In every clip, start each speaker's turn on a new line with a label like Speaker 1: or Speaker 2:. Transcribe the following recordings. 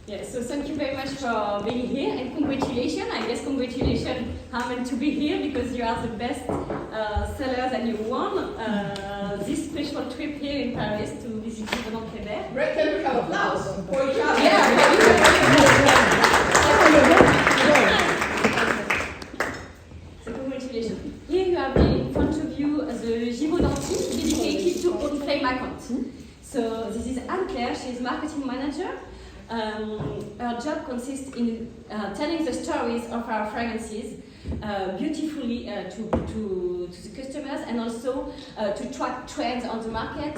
Speaker 1: Yes, so thank you very much for being here and congratulations. I guess congratulations are meant to be here because you are the best sellers and you won this special trip here in Paris to visit Givaudan Quebec.
Speaker 2: Great, can we have applause for each other?
Speaker 1: Yeah. So congratulations. Here you have in front of you the Givaudan team dedicated to Orifleyme account. So this is Anne-Claire, she is marketing manager. Her job consists in telling the stories of our fragrances beautifully to the customers and also to track trends on the market,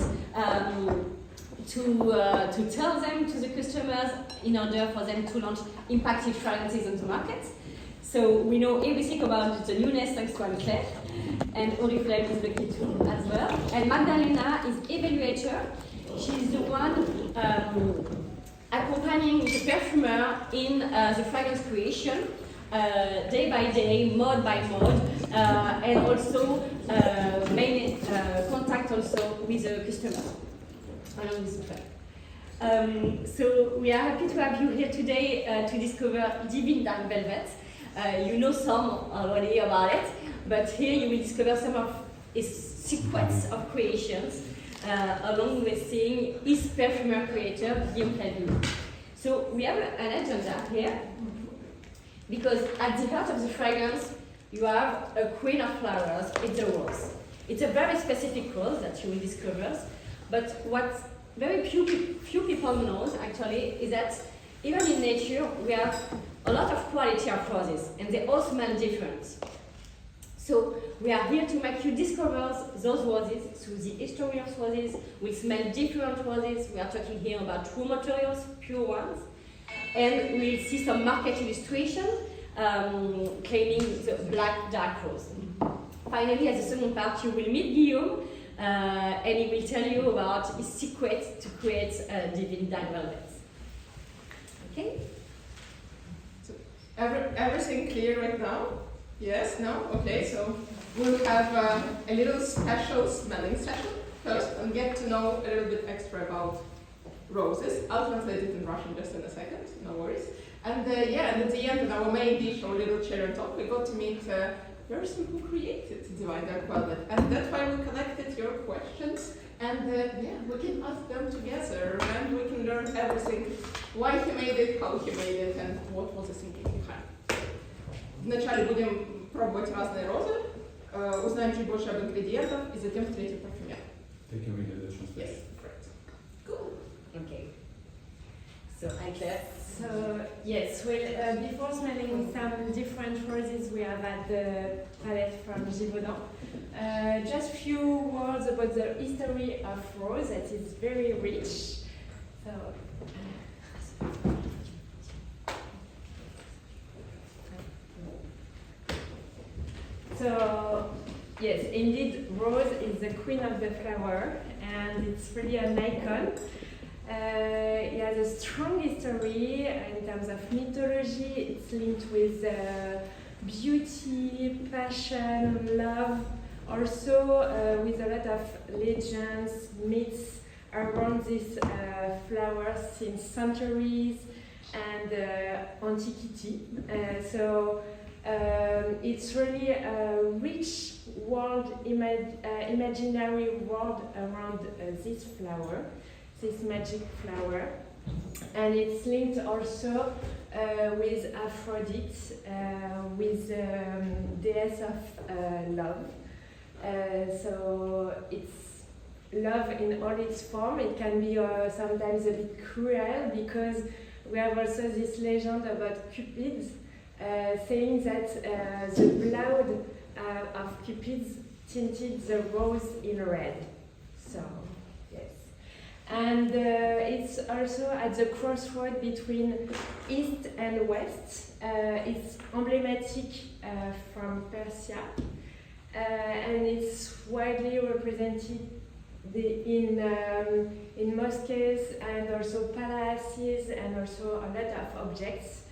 Speaker 1: to tell them to the customers in order for them to launch impactful fragrances on the market. So we know everything about the newness thanks to Anne-Claire, and Orifleyme is lucky too as well. And Magdalena is evaluator. She's the one accompanying the perfumer in the fragrance creation, day by day, mode by mode, and also main contact also with the customer along with the trend. So we are happy to have you here today to discover Givaudan Velvet. You know some already about it, but here you will discover some of its secrets of creations, along with seeing his perfumer creator, Givaudan. So we have an agenda here, because at the heart of the fragrance, you have a queen of flowers, it's a rose. It's a very specific rose that you will discover, but what very few people know actually is that even in nature, we have a lot of quality of roses, and they all smell different. So we are here to make you discover those roses through the history of roses. We smell different roses. We are talking here about true materials, pure ones. And we'll see some market illustration claiming the black dark rose. Finally, as the second part, you will meet Guillaume and he will tell you about his secret to create Givaudan velvet. Okay?
Speaker 2: So everything clear right now? Yes, no? Okay, so we'll have a little special smelling session first and get to know a little bit extra about roses. I'll translate it in Russian just in a second, no worries. And and at the end of our main dish or little chair talk, we got to meet a person who created Givaudan Velvet. And that's why we collected your questions and we can ask them together and we can learn everything, why he made it, how he made it, and what was the thinking behind. Вначале будем пробовать разные розы, узнаем чуть больше об ингредиентах и затем встретим парфюмер.
Speaker 3: Can we get the translation?
Speaker 2: Yes, correct. Cool.
Speaker 1: Okay. So, Anne-Claire. So, yes, well, before smelling some different roses we have at the palette from Givaudan, just few words about the history of rose that is very rich. So, yes, indeed, rose is the queen of the flower, and it's really an icon. It has a strong history in terms of mythology. It's linked with beauty, passion, love, also with a lot of legends, myths around this flower since centuries and antiquity. It's really a rich world, imaginary world around this flower, this magic flower. And it's linked also with Aphrodite, with deess of love. So it's love in all its form. It can be sometimes a bit cruel because we have also this legend about Cupid, saying that the blood of Cupid tinted the rose in red. So, yes. And it's also at the crossroad between East and West. It's emblematic from Persia, and it's widely represented in mosques and also palaces and also a lot of objects.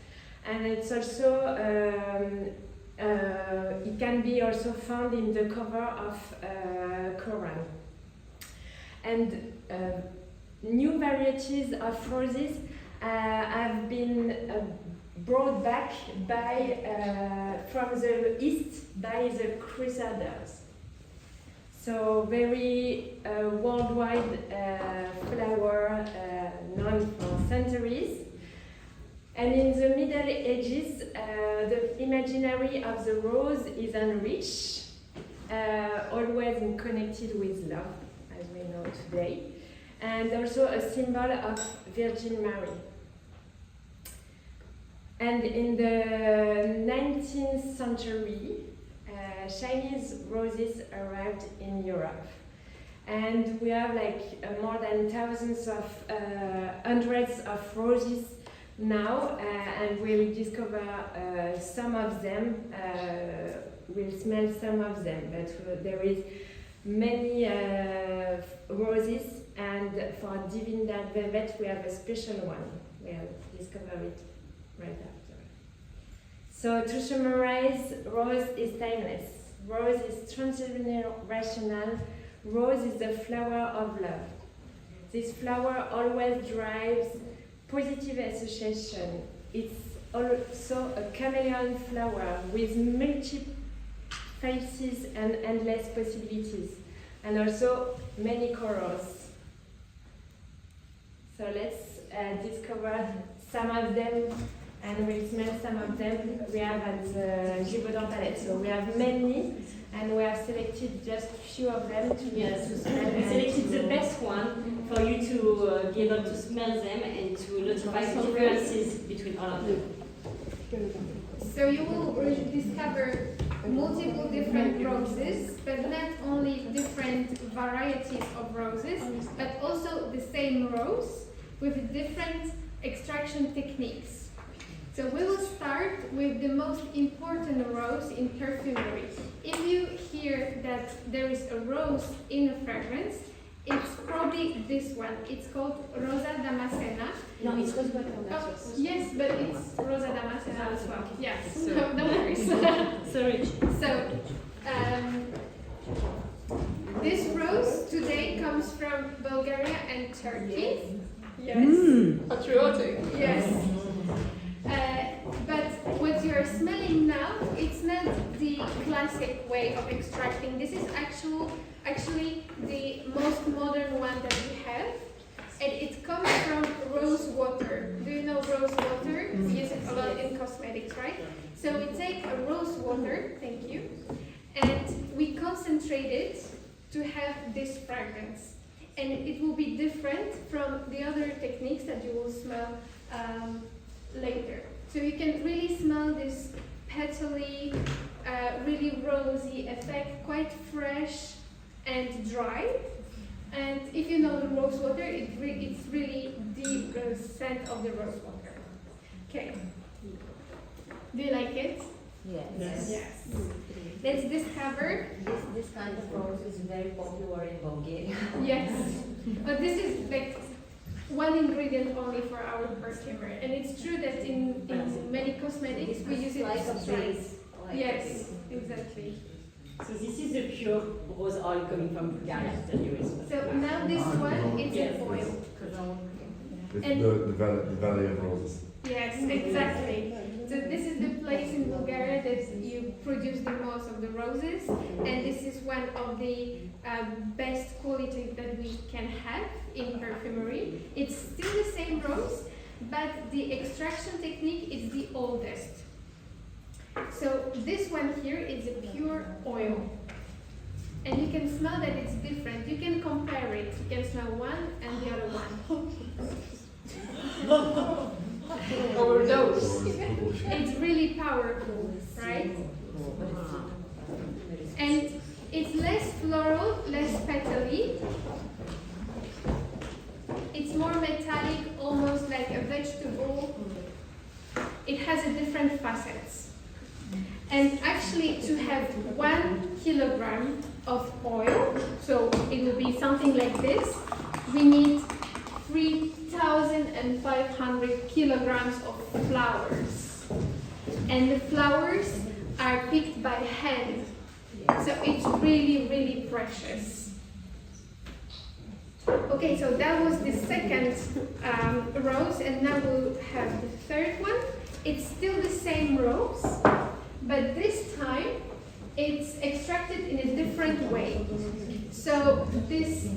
Speaker 1: And it's also, it can be also found in the cover of Quran. And new varieties of roses
Speaker 3: have been brought back by from the east by the Crusaders. So very worldwide flower known for centuries. And in the Middle Ages, the imaginary of the rose is enriched, always connected with love, as we know today, and also a symbol of Virgin Mary. And in the 19th century, Chinese roses arrived in Europe. And we have more than thousands of, hundreds of roses now, and we'll discover some of them, we'll smell some of them, but there is many roses, and for Divindad Velvet we have a special one. We'll discover it right after. So to summarize, rose is timeless, rose is transgenerational, rose is the flower of love. This flower always drives positive association. It's also a chameleon flower with multiple faces and endless possibilities, and also many colors. So let's discover some of them, and we'll smell some of them. We have at the Givaudan palette, so we have many, and we have selected just a few of them to smell.
Speaker 1: We selected the best one for you to be able to smell them and to notify the differences between all of them.
Speaker 4: So you will discover multiple different roses, but not only different varieties of roses, but also the same rose with different extraction techniques. So we will start with the most important rose in perfumery. If you hear that there is a rose in a fragrance, it's probably this one. It's called Rosa Damascena.
Speaker 1: No, it's rose water.
Speaker 4: Oh, yes, but it's Rosa Damascena as well. Yes,
Speaker 1: So-
Speaker 4: no, no worries.
Speaker 1: Sorry.
Speaker 4: So, this rose today comes from Bulgaria and Turkey. Yes.
Speaker 2: Patriotic.
Speaker 4: Yes. But what you are smelling now, it's not the classic way of extracting. This is actually the most modern one that we have. And it comes from rose water. Do you know rose water? We use it a lot in cosmetics, right? So we take a rose water, thank you, and we concentrate it to have this fragrance. And it will be different from the other techniques that you will smell later. So you can really smell this petally, really rosy effect, quite fresh and dry. And if you know the rose water, it's really the scent of the rose water. Okay. Do you like it?
Speaker 5: Yes.
Speaker 4: Yes. Let's discover.
Speaker 5: This kind of rose is very popular in Bulgaria.
Speaker 4: Yes. But this is one ingredient only for our perfumery. And it's true that in many cosmetics we use it
Speaker 5: like a
Speaker 4: as
Speaker 5: base.
Speaker 4: Yes, exactly.
Speaker 1: So this is the pure rose oil coming from Bulgaria, the newest.
Speaker 4: So now this one, it's
Speaker 1: Yes.
Speaker 4: an oil.
Speaker 6: It's
Speaker 4: And-
Speaker 6: the Valley of Roses.
Speaker 4: Yes, exactly. So this is the place in Bulgaria that you produce the most of the roses, and this is one of the best quality that we can have in perfumery. It's still the same rose, but the extraction technique is the oldest. So this one here is a pure oil. And you can smell that it's different. You can compare it. You can smell one and the other one.
Speaker 2: Overdose.
Speaker 4: It's really powerful, right? And it's less floral, less petally. It's more metallic, almost like a vegetable. It has a different facets. And actually to have 1 kilogram of oil, so it will be something like this, we need 3,500 kilograms of flowers. And the flowers are picked by hand. So it's really, really precious. Okay, so that was the second rose, and now we'll have the third one. It's still the same rose, but this time it's extracted in a different way. So this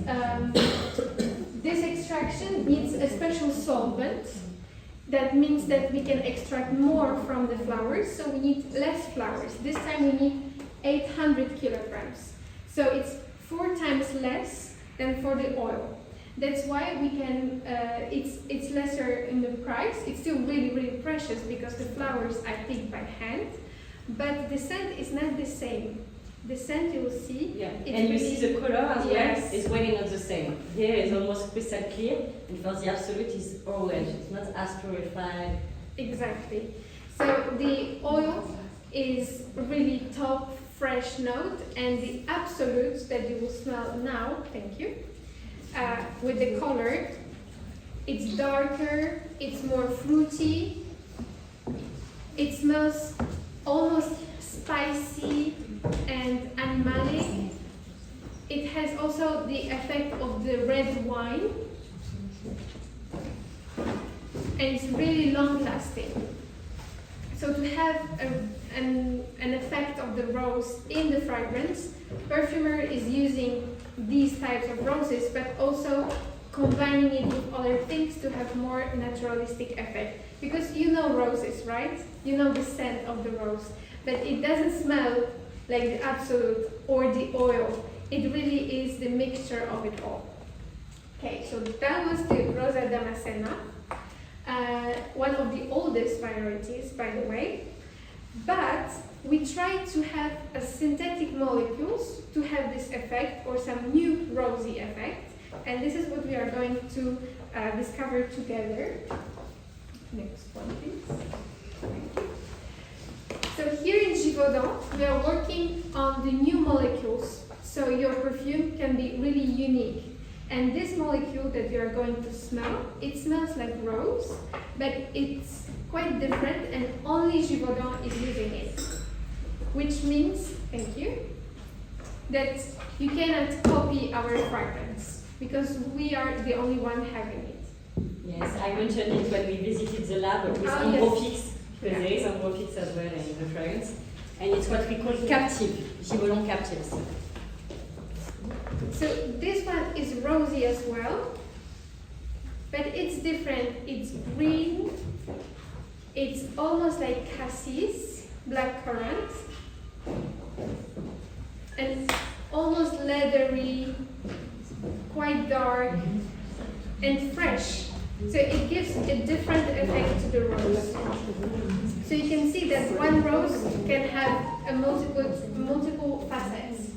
Speaker 4: extraction needs a special solvent. That means that we can extract more from the flowers, so we need less flowers. This time we need 800 kilograms. So it's 4 times less than for the oil. That's why we can, it's lesser in the price. It's still really, really precious because the flowers are picked by hand, but the scent is not the same. The scent you will see.
Speaker 1: Yeah,
Speaker 4: it's
Speaker 1: and you
Speaker 4: really,
Speaker 1: see the color as
Speaker 4: yes.
Speaker 1: well. It's really not the same. Here it's almost crystal clear, and for the absolute is orange. It's not as purified.
Speaker 4: Exactly. So the oil is really top fresh note, and the absolute that you will smell now, thank you, with the color, it's darker, it's more fruity, it smells almost spicy and animalic. It has also the effect of the red wine, and it's really long lasting. So to have an effect of the rose in the fragrance, perfumer is using these types of roses, but also combining it with other things to have more naturalistic effect. Because you know roses, right? You know the scent of the rose, but it doesn't smell like the absolute or the oil. It really is the mixture of it all. Okay, so that was the Rosa Damascena. One of the oldest varieties, by the way, but we try to have a synthetic molecules to have this effect or some new rosy effect, and this is what we are going to discover together. Next one, please. So here in Givaudan, we are working on the new molecules, so your perfume can be really unique. And this molecule that you are going to smell, it smells like rose, but it's quite different, and only Givaudan is using it. Which means, thank you, that you cannot copy our fragrance, because we are the only one having it.
Speaker 1: Yes, I mentioned it when we visited the lab with
Speaker 4: yes.
Speaker 1: Ombrofix, because there is Ombrofix as well in the fragrance, and it's what we call captive, Givaudan captives.
Speaker 4: So this one is rosy as well, but it's different. It's green, it's almost like cassis, black currant, and almost leathery, quite dark, and fresh. So it gives a different effect to the rose. So you can see that one rose can have a multiple facets.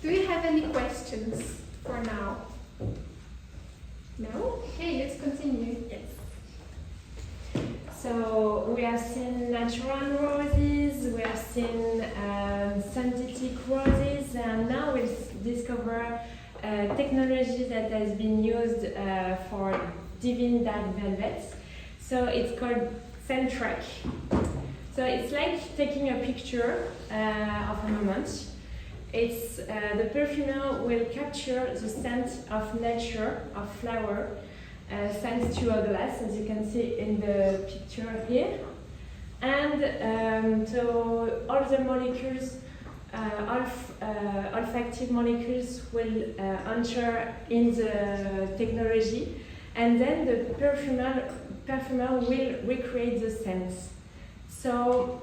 Speaker 4: Do you have any questions for now? No? Okay, let's continue.
Speaker 3: Yes. So we have seen natural roses, we have seen synthetic roses, and now we'll discover technology that has been used for divine dark velvets. So it's called scent track. So it's like taking a picture of a moment. It's the perfumer will capture the scent of nature, of flower, thanks to a glass, as you can see in the picture here. And so all the molecules, olfactive molecules will enter in the technology, and then the perfumer will recreate the scents. So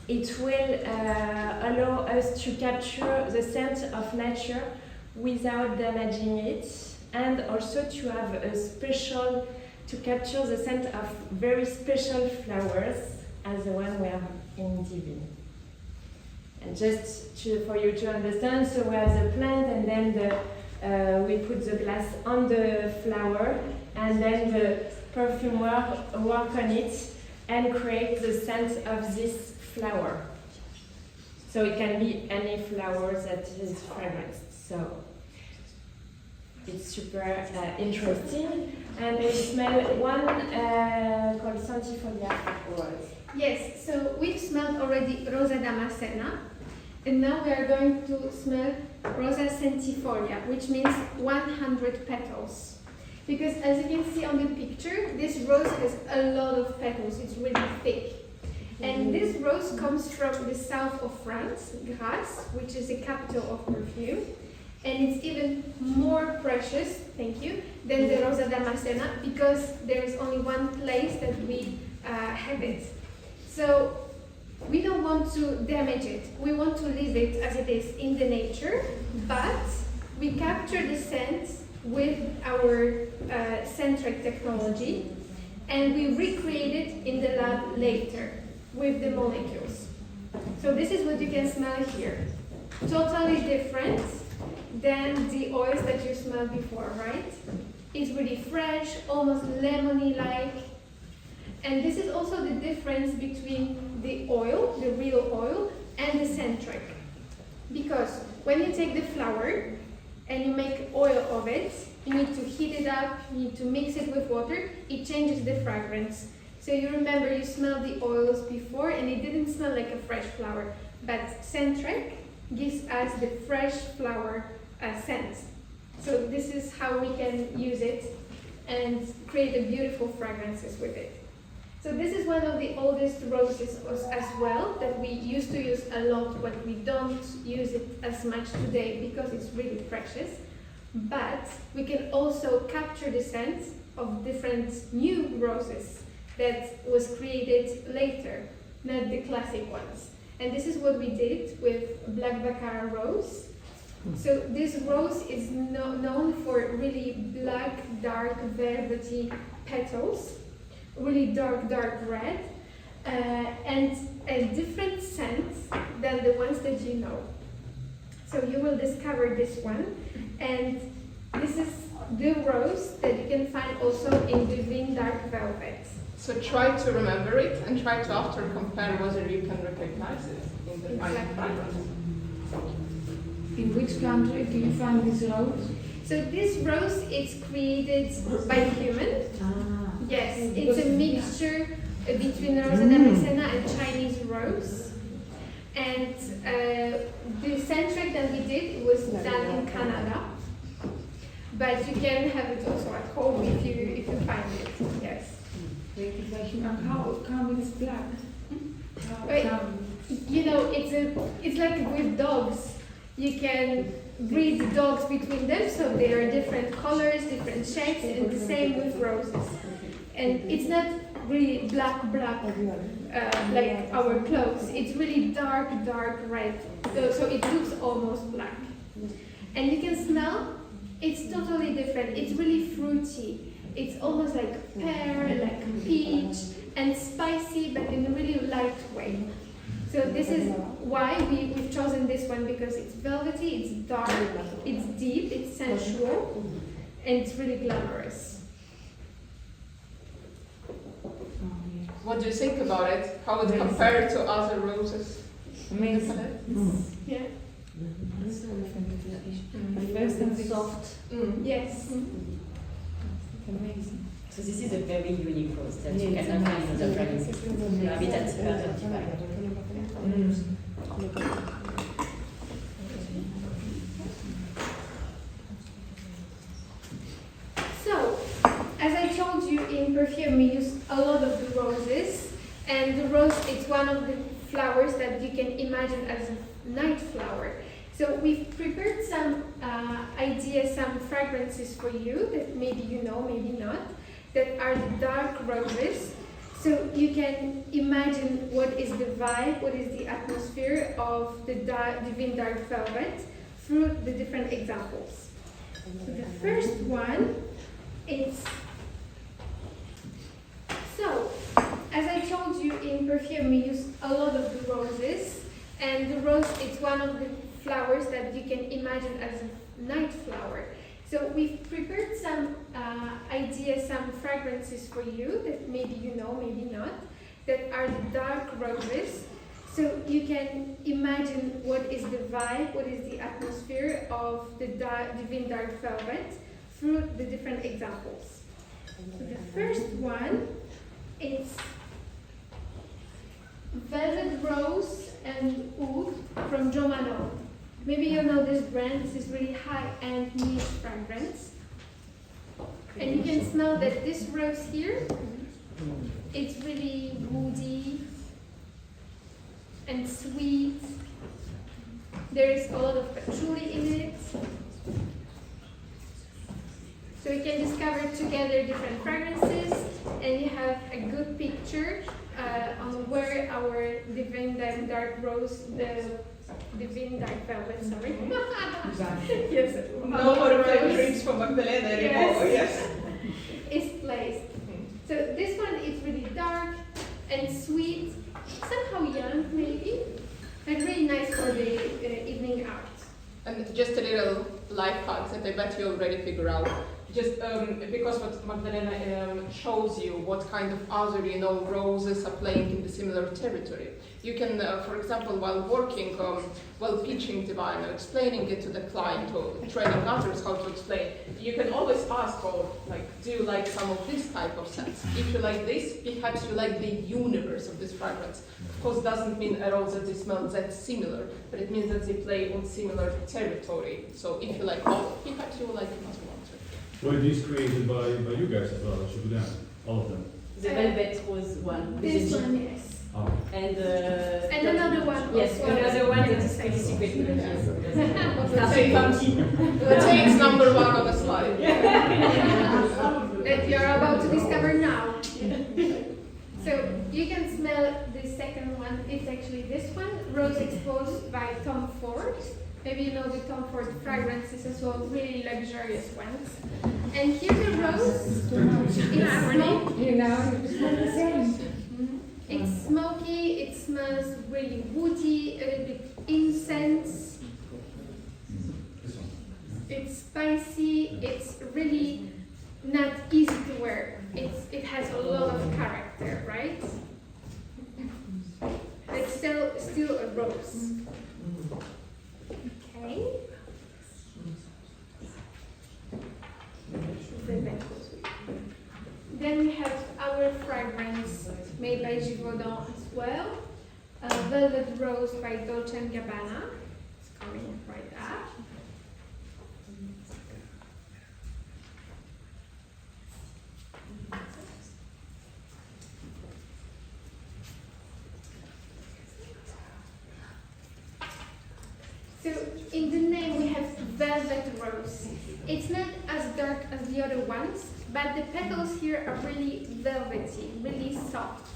Speaker 3: it will allow us to capture the scent of nature without damaging it, and also to have to capture the scent of very special flowers as the one we have in Divine. And just for you to understand, so we have the plant, and then we put the glass on the flower, and then the perfumer work on it and create the scent of this flower. So it can be any flower that is fragranced. So it's super interesting. And we smell one called Santifolia rose.
Speaker 4: Yes, so we've smelled already Rosa Damascena, and now we are going to smell Rosa centifolia, which means 100 petals. Because as you can see on the picture, this rose has a lot of petals, it's really thick. And this rose comes from the south of France, Grasse, which is the capital of perfume. And it's even more precious, thank you, than the Rosa Damascena because there is only one place that we have it. So we don't want to damage it. We want to leave it as it is in the nature, but we capture the scent with our Centric technology, and we recreate it in the lab later with the molecules. So this is what you can smell here. Totally different than the oils that you smelled before, right? It's really fresh, almost lemony-like. And this is also the difference between the oil, the real oil, and the Centric. Because when you take the flower and you make oil of it, you need to heat it up, you need to mix it with water, it changes the fragrance. So you remember you smelled the oils before and it didn't smell like a fresh flower, but Centric gives us the fresh flower scent. So this is how we can use it and create a beautiful fragrances with it. So this is one of the oldest roses as well that we used to use a lot, but we don't use it as much today because it's really precious. But we can also capture the scent of different new roses that was created later, not the classic ones. And this is what we did with Black Baccarat rose. So this rose is known for really black, dark, velvety petals, really dark red, and a different scent than the ones that you know. So you will discover this one, and this is the rose that you can find also in Givaudan dark velvet.
Speaker 2: So try to remember it and try to after compare whether you can recognize it in the final fragrance.
Speaker 7: In which country do you find this rose?
Speaker 4: So this rose is created by human. Yes, it's a mixture between Rosa Damascena and Chinese rose. And the Centric that we did was done in Canada. But you can have it also at home if you find it. Yes.
Speaker 7: How come it's black?
Speaker 4: You know, it's like with dogs. You can breed dogs between them, so they are different colors, different shapes, and the same with roses. And it's not really black, like our clothes. It's really dark red, so it looks almost black. And you can smell, it's totally different. It's really fruity. It's almost like pear, like peach, and spicy, but in a really light way. So this is why we've chosen this one, because it's velvety, it's dark, it's deep, it's sensual, and it's really glamorous.
Speaker 2: What do you think about it? How would it compare to other roses?
Speaker 7: Amazing.
Speaker 4: Yeah.
Speaker 5: First and soft.
Speaker 4: Yes.
Speaker 7: Amazing.
Speaker 5: So this is a very unique rose that you cannot find in other fragrances. Habitat certified.
Speaker 4: So, as I told you, in perfume we use a lot of the roses, and the rose is one of the flowers that you can imagine as a night flower. So we've prepared some ideas, some fragrances for you that maybe you know, maybe not, that are the dark roses. So you can imagine what is the vibe, what is the atmosphere of the Givaudan dark velvet through the different examples. So the first one is, so as I told you, in perfume we use a lot of the roses, and the rose is one of the flowers that you can imagine as a night flower. So we've prepared some ideas, some fragrances for you that maybe you know, maybe not, that are the dark roses. So you can imagine what is the vibe, what is the atmosphere of the Givaudan dark velvet through the different examples. So the first one is Velvet Rose and Oud from Jo Malone. Maybe you know this brand. This is really high-end niche fragrance. And you can smell that this rose here, it's really woody and sweet. There is a lot of patchouli in it. So we can discover together different fragrances, and you have a good picture on where our Divine Dark Rose, the Divine Dark Velvet, sorry. Yes.
Speaker 2: No more favorites for Magdalena anymore, yes.
Speaker 4: Is placed. So this one is really dark and sweet, somehow young maybe, and really nice for the evening out.
Speaker 2: And just a little life hack that I bet you already figure out. Just because what Magdalena shows you what kind of other roses are playing in the similar territory. You can, for example, while working, while pitching Divine or explaining it to the client or training others how to explain, you can always ask, do you like some of this type of scents? If you like this, perhaps you like the universe of this fragrance. Of course, doesn't mean at all that they smell that similar, but it means that they play on similar territory. So if you like all, perhaps you will like it as well.
Speaker 8: Were these created by you guys as well, Givaudan? All of them?
Speaker 5: The velvet was one.
Speaker 4: This one, yes.
Speaker 8: Oh.
Speaker 5: And
Speaker 4: another one.
Speaker 5: yes,
Speaker 4: also.
Speaker 5: another one that
Speaker 4: Yes.
Speaker 5: is pretty secret.
Speaker 2: Let's say it's number one on the slide.
Speaker 4: That you're about to discover now. So you can smell the second one. It's actually this one, Rose Exposed by Tom Ford. Maybe you know the Tom Ford fragrances as well, really luxurious ones. And here's the rose. It's smoky, it smells really woody, a little bit incense. It's spicy, it's really not easy to wear. It has a lot of character, right? It's still a rose. Okay. Then we have our fragrance made by Givaudan as well. Velvet Rose by Dolce & Gabbana. It's coming right up. So in the name we have Velvet Rose. It's not as dark as the other ones, but the petals here are really velvety, really soft.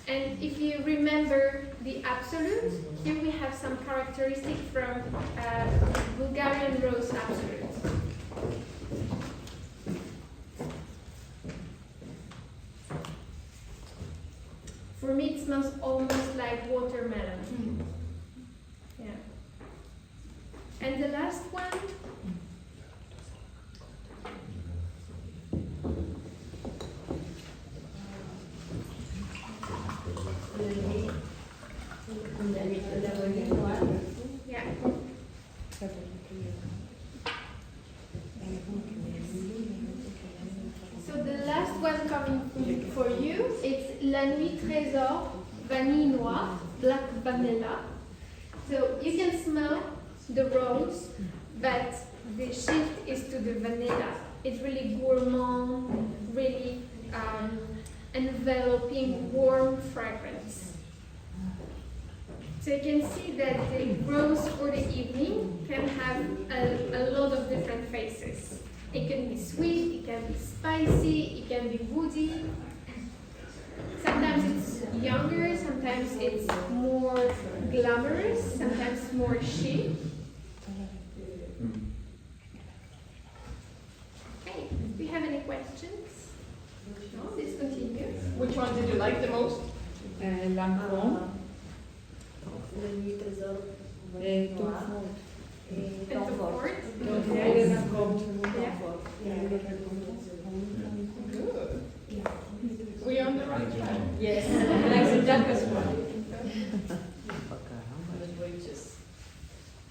Speaker 4: And if you remember the Absolute, here we have some characteristic from Bulgarian Rose Absolute. For me, it smells almost like watermelon. Yeah. And the last one. Yeah. So the last one coming for you, it's La Nuit Trésor Vanille Noire, Black Vanilla. So you can smell the rose, but the shift is to the vanilla. It's really gourmand, really enveloping, warm fragrance. So you can see that the rose for the evening can have a lot of different faces. It can be sweet, it can be spicy, it can be woody. Sometimes it's younger, sometimes it's more glamorous, sometimes more chic. Okay, do you have any questions? No, please continue.
Speaker 2: Which one did you like the most?
Speaker 7: Lancôme.
Speaker 4: And Tom Ford.
Speaker 2: Good. We're on the right track.
Speaker 5: Yes, like the darkest one.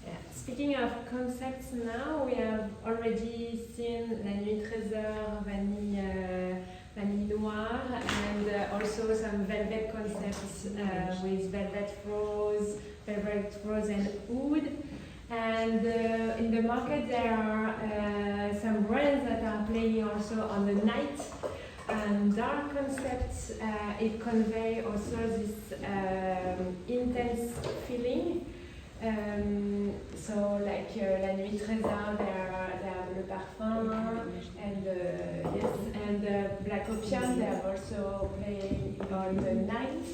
Speaker 3: Yeah. Speaking of concepts now, we have already seen La Nuit Trésor, Vanille Noire, and also some velvet concepts with velvet rose, favorite rose and oud. And in the market there are some brands that are playing also on the night and dark concepts. It conveys also this intense feeling. So like La Nuit Trésor, there are Le Parfum, and yes, and Black Opium, they are also playing on the night.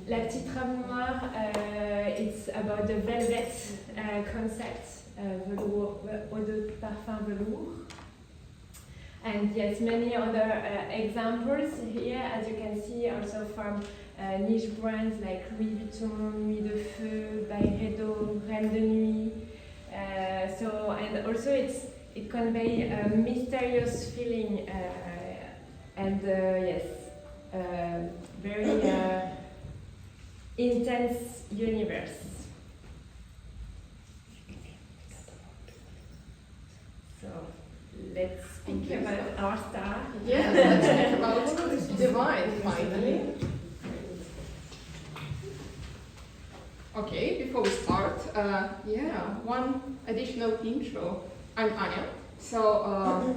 Speaker 3: La Petite Robe Noire, it's about the velvet concept, velour, eau de parfum velour. And yes, many other examples here, as you can see, also from niche brands like Louis Vuitton, Nuit de Feu, Byredo, Reine de Nuit. And also it conveys a mysterious feeling and yes, very intense universe. So let's speak about our star.
Speaker 2: Yeah, let's speak about divine finally. Okay, before we start, one additional intro. I'm Anya, so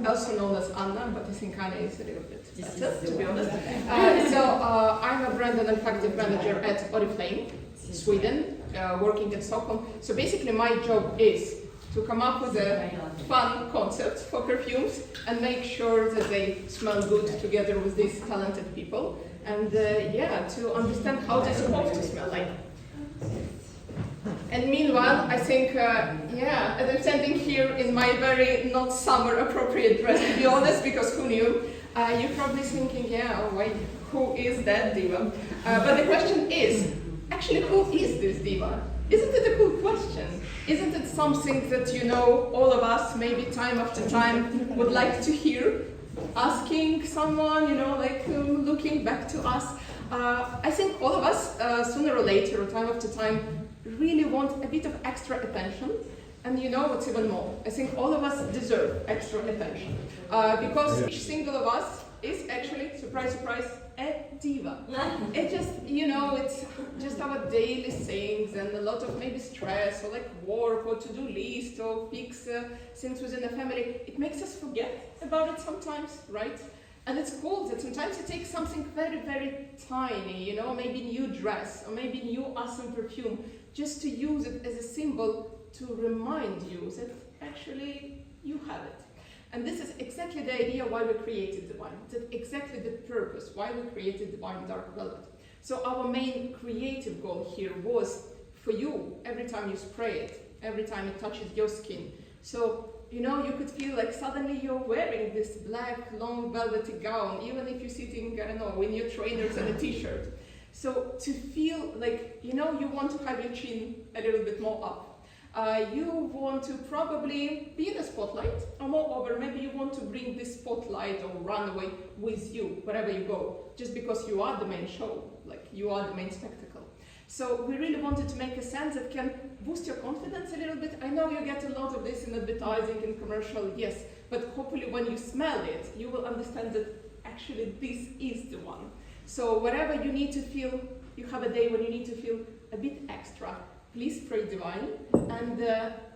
Speaker 2: also known as Anna, but I think Anya is a little bit better, to be honest. I'm a brand and effective manager at Oriflейм, Sweden, working in Stockholm. So basically my job is to come up with a fun concept for perfumes and make sure that they smell good together with these talented people. And to understand how they're supposed to smell like. And meanwhile, I think, as I'm standing here in my very not summer appropriate dress, to be honest, because who knew? You're probably thinking, wait, who is that diva? But the question is, actually, who is this diva? Isn't it a cool question? Isn't it something that, all of us, maybe time after time, would like to hear? Asking someone, looking back to us. I think all of us, sooner or later, or time after time, really want a bit of extra attention. And what's even more? I think all of us deserve extra attention. Because each single of us is actually, surprise, surprise, a diva. It just, it's just our daily things and a lot of maybe stress or like work or to-do list or fix things within the family. It makes us forget about it sometimes, right? And it's cool that sometimes you take something very, very tiny, maybe new dress or maybe new awesome perfume, just to use it as a symbol to remind you that actually you have it. And this is exactly the idea why we created the wine. That's exactly the purpose why we created the wine Dark Velvet. So our main creative goal here was for you, every time you spray it, every time it touches your skin. So, you could feel like suddenly you're wearing this black, long, velvety gown, even if you're sitting, I don't know, in your trainers and a t-shirt. So to feel like, you want to have your chin a little bit more up. You want to probably be in the spotlight, or moreover, maybe you want to bring this spotlight or runway with you wherever you go, just because you are the main show, like you are the main spectacle. So we really wanted to make a scent that can boost your confidence a little bit. I know you get a lot of this in advertising and commercial, yes, but hopefully when you smell it, you will understand that actually this is the one. So wherever you need to feel, you have a day when you need to feel a bit extra, please spray Divine, and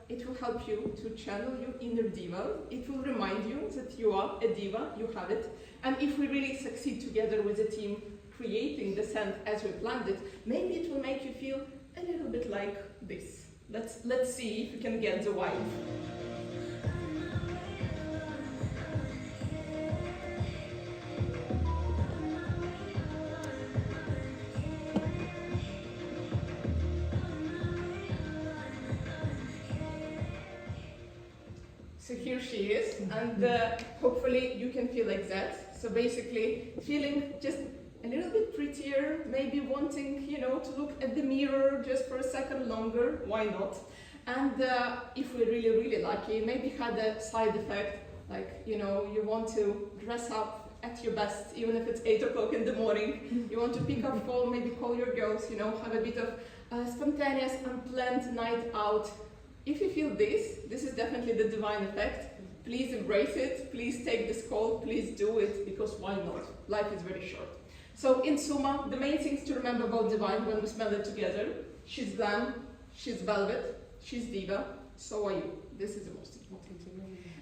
Speaker 2: it will help you to channel your inner diva. It will remind you that you are a diva, you have it. And if we really succeed together with the team creating the scent as we planned it, maybe it will make you feel a little bit like this. Let's see if we can get the vibe. So here she is, and hopefully you can feel like that. So basically, feeling just a little bit prettier, maybe wanting, to look at the mirror just for a second longer, why not? And if we're really, really lucky, maybe had a side effect, like, you want to dress up at your best, even if it's 8 o'clock in the morning. You want to pick up phone, maybe call your girls, have a bit of spontaneous, unplanned night out. If you feel this is definitely the divine effect. Please embrace it, please take this call, please do it, because why not? Life is very short. So in summa, the main things to remember about divine when we smell it together, She's glam, she's velvet, she's diva, so are you. This is the most important.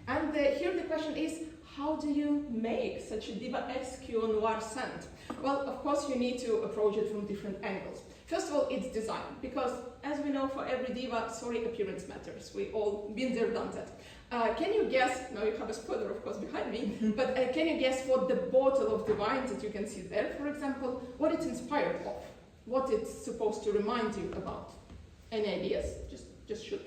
Speaker 2: And here the question is, how do you make such a diva-esque noir scent? Well, of course, you need to approach it from different angles. First of all, it's design, because as we know, for every diva, appearance matters. We all been there, done that. Can you guess, now you have a spoiler, of course, behind me, but can you guess what the bottle of the wine that you can see there, for example, what it's inspired of? What it's supposed to remind you about? Any ideas? Just shoot.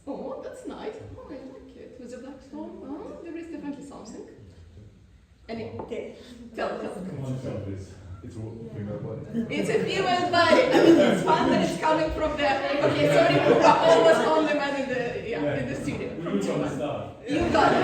Speaker 2: Oh, that's nice. Oh, I like it. With a black swan. Oh, there is definitely something. Any? Tell.
Speaker 8: Come on, tell please.
Speaker 6: It's a female body.
Speaker 2: It's a female body. I mean, it's fun that it's coming from the. Okay, sorry, we're almost only man in the studio.
Speaker 8: We from the start.
Speaker 2: You got it.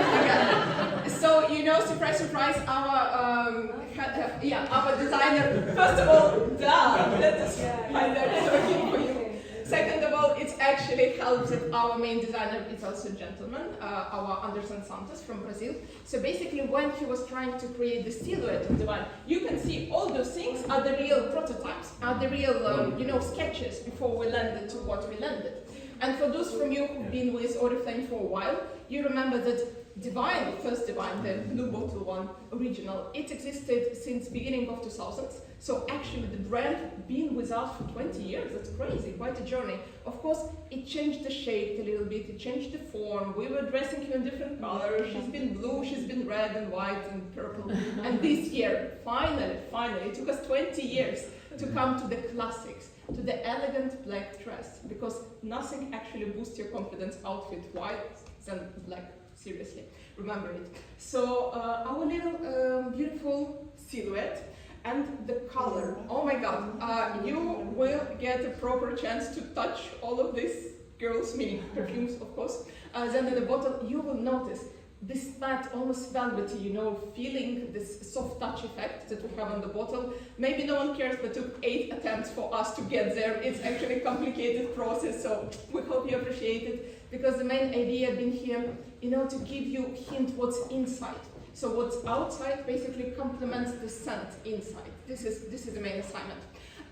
Speaker 2: Okay. So surprise, our designer. First of all, let us find out working for you. Second of all, it actually helps that our main designer is also a gentleman, our Anderson Santos from Brazil. So basically, when he was trying to create the silhouette of the wine, you can see all those things are the real prototypes, are the real, sketches before we landed to what we landed. And for those from you who've been with Oriflame for a while, you remember that Divine, the first Divine, the blue bottle one, original, it existed since beginning of 2000s. So actually the brand been with us for 20 years. That's crazy, quite a journey. Of course, it changed the shape a little bit, it changed the form. We were dressing you in different colors. She's been blue, she's been red and white and purple. And this year, finally, it took us 20 years to come to the classics, to the elegant black dress, because nothing actually boosts your confidence outfit white than black. Seriously, remember it. So our little beautiful silhouette and the color. Oh my God, you will get a proper chance to touch all of these girls, meaning perfumes, of course. Then in the bottle, you will notice this matte, almost velvety, feeling this soft touch effect that we have on the bottle. Maybe no one cares, but took 8 attempts for us to get there. It's actually a complicated process, so we hope you appreciate it, because the main idea being here, to give you a hint what's inside. So what's outside basically complements the scent inside. This is the main assignment.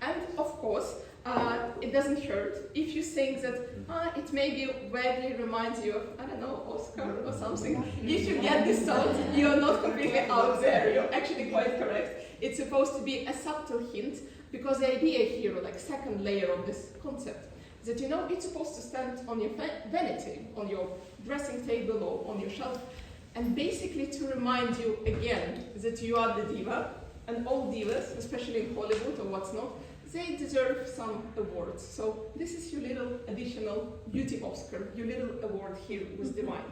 Speaker 2: And of course, it doesn't hurt if you think that it maybe vaguely reminds you of, I don't know, Oscar or something. If you get this thought, you're not completely out there, you're actually quite correct. It's supposed to be a subtle hint, because the idea here, like second layer of this concept, is that it's supposed to stand on your vanity, on your dressing table or on your shelf, and basically to remind you again that you are the diva, and all divas, especially in Hollywood or what's not, they deserve some awards. So this is your little additional beauty Oscar, your little award here with Divine.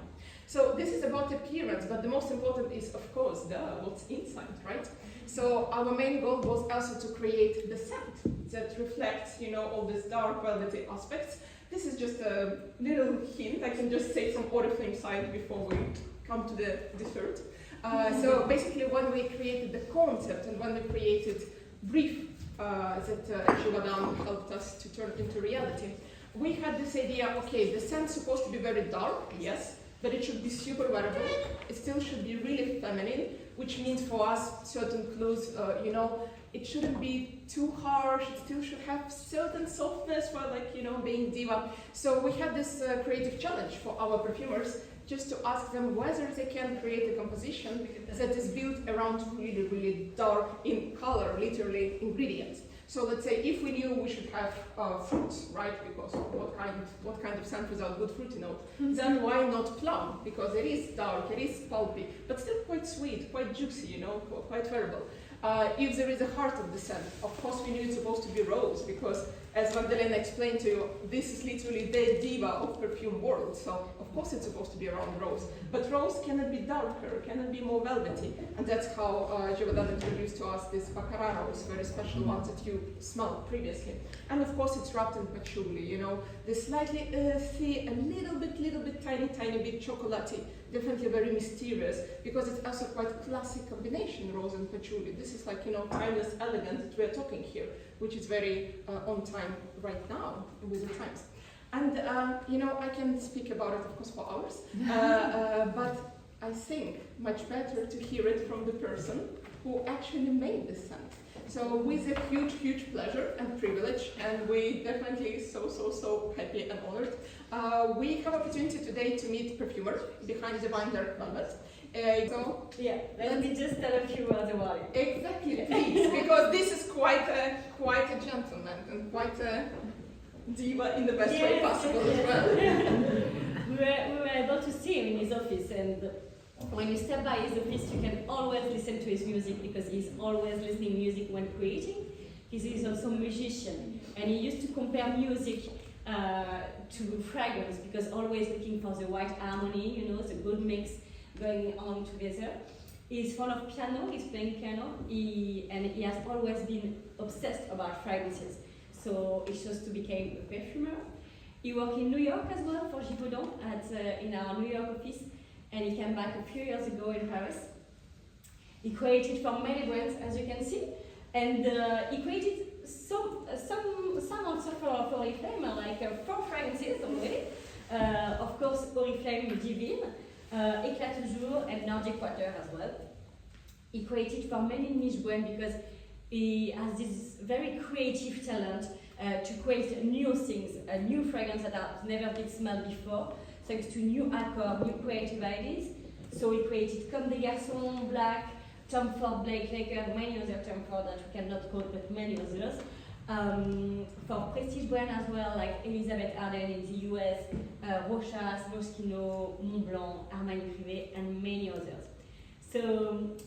Speaker 2: So this is about appearance, but the most important is, of course, what's inside, right? So our main goal was also to create the scent that reflects, all these dark velvety aspects. This is just a little hint. I can just say from Oriflame side before we come to the dessert. So basically, when we created the concept and when we created brief that Givaudan helped us to turn into reality, we had this idea, okay, the scent's supposed to be very dark, yes, but it should be super wearable. It still should be really feminine, which means for us, certain clothes, it shouldn't be too harsh. It still should have certain softness while, being diva. So we had this creative challenge for our perfumers, just to ask them whether they can create a composition that is built around really, really dark in color, literally ingredients. So let's say if we knew we should have fruits, right? Because what kind of scent without good fruity note? Then why not plum? Because it is dark, it is pulpy, but still quite sweet, quite juicy, quite wearable. If there is a heart of the scent, of course we knew it's supposed to be rose, because as Magdalena explained to you, this is literally the diva of perfume world, so of course it's supposed to be around rose. But rose cannot be darker, cannot be more velvety, and that's how Givaudan introduced to us this Baccarat rose, very special ones that you smelled previously. And of course it's wrapped in patchouli, this slightly earthy, a little bit, tiny bit chocolatey, definitely very mysterious, because it's also quite classic combination, rose and patchouli. This is like, timeless, elegant that we're talking here, which is very on time right now with the times. And, I can speak about it, of course, for hours, but I think much better to hear it from the person who actually made this scent. So with a huge pleasure and privilege, and we definitely so happy and honored. We have opportunity today to meet perfumer behind the Wine Dark Velvet. So
Speaker 1: Yeah, let me just tell a few words about it.
Speaker 2: exactly, please, because this is quite a gentleman and quite a diva in the best way possible as well.
Speaker 1: we were able to see him in his office, and when you step by his office, you can always listen to his music because he's always listening music when creating. He's also a musician, and he used to compare music to fragrance because always looking for the right harmony, you know, the good mix going on together. He's fond of piano, he's playing piano, and he has always been obsessed about fragrances. So he chose to become a perfumer. He worked in New York as well for Givaudan in our New York office, and he came back a few years ago in Paris. He created for many brands, as you can see, and he created some also for Oriflейm, like 4 fragrances already. Of course, Oriflейm Divine, Éclat Toujours, and Nordic Water as well. He created for many niche brands because he has this very creative talent to create new things, new fragrances that have never been smelled before, thanks to new accords, new creative ideas. So he created Comme des Garçons, Black, Tom Ford, Blake Laker, many other Tom Ford that we cannot quote, but many others. For prestige brands as well, like Elizabeth Arden in the US, Rochas, Moschino, Montblanc, Armani Privé, and many others. So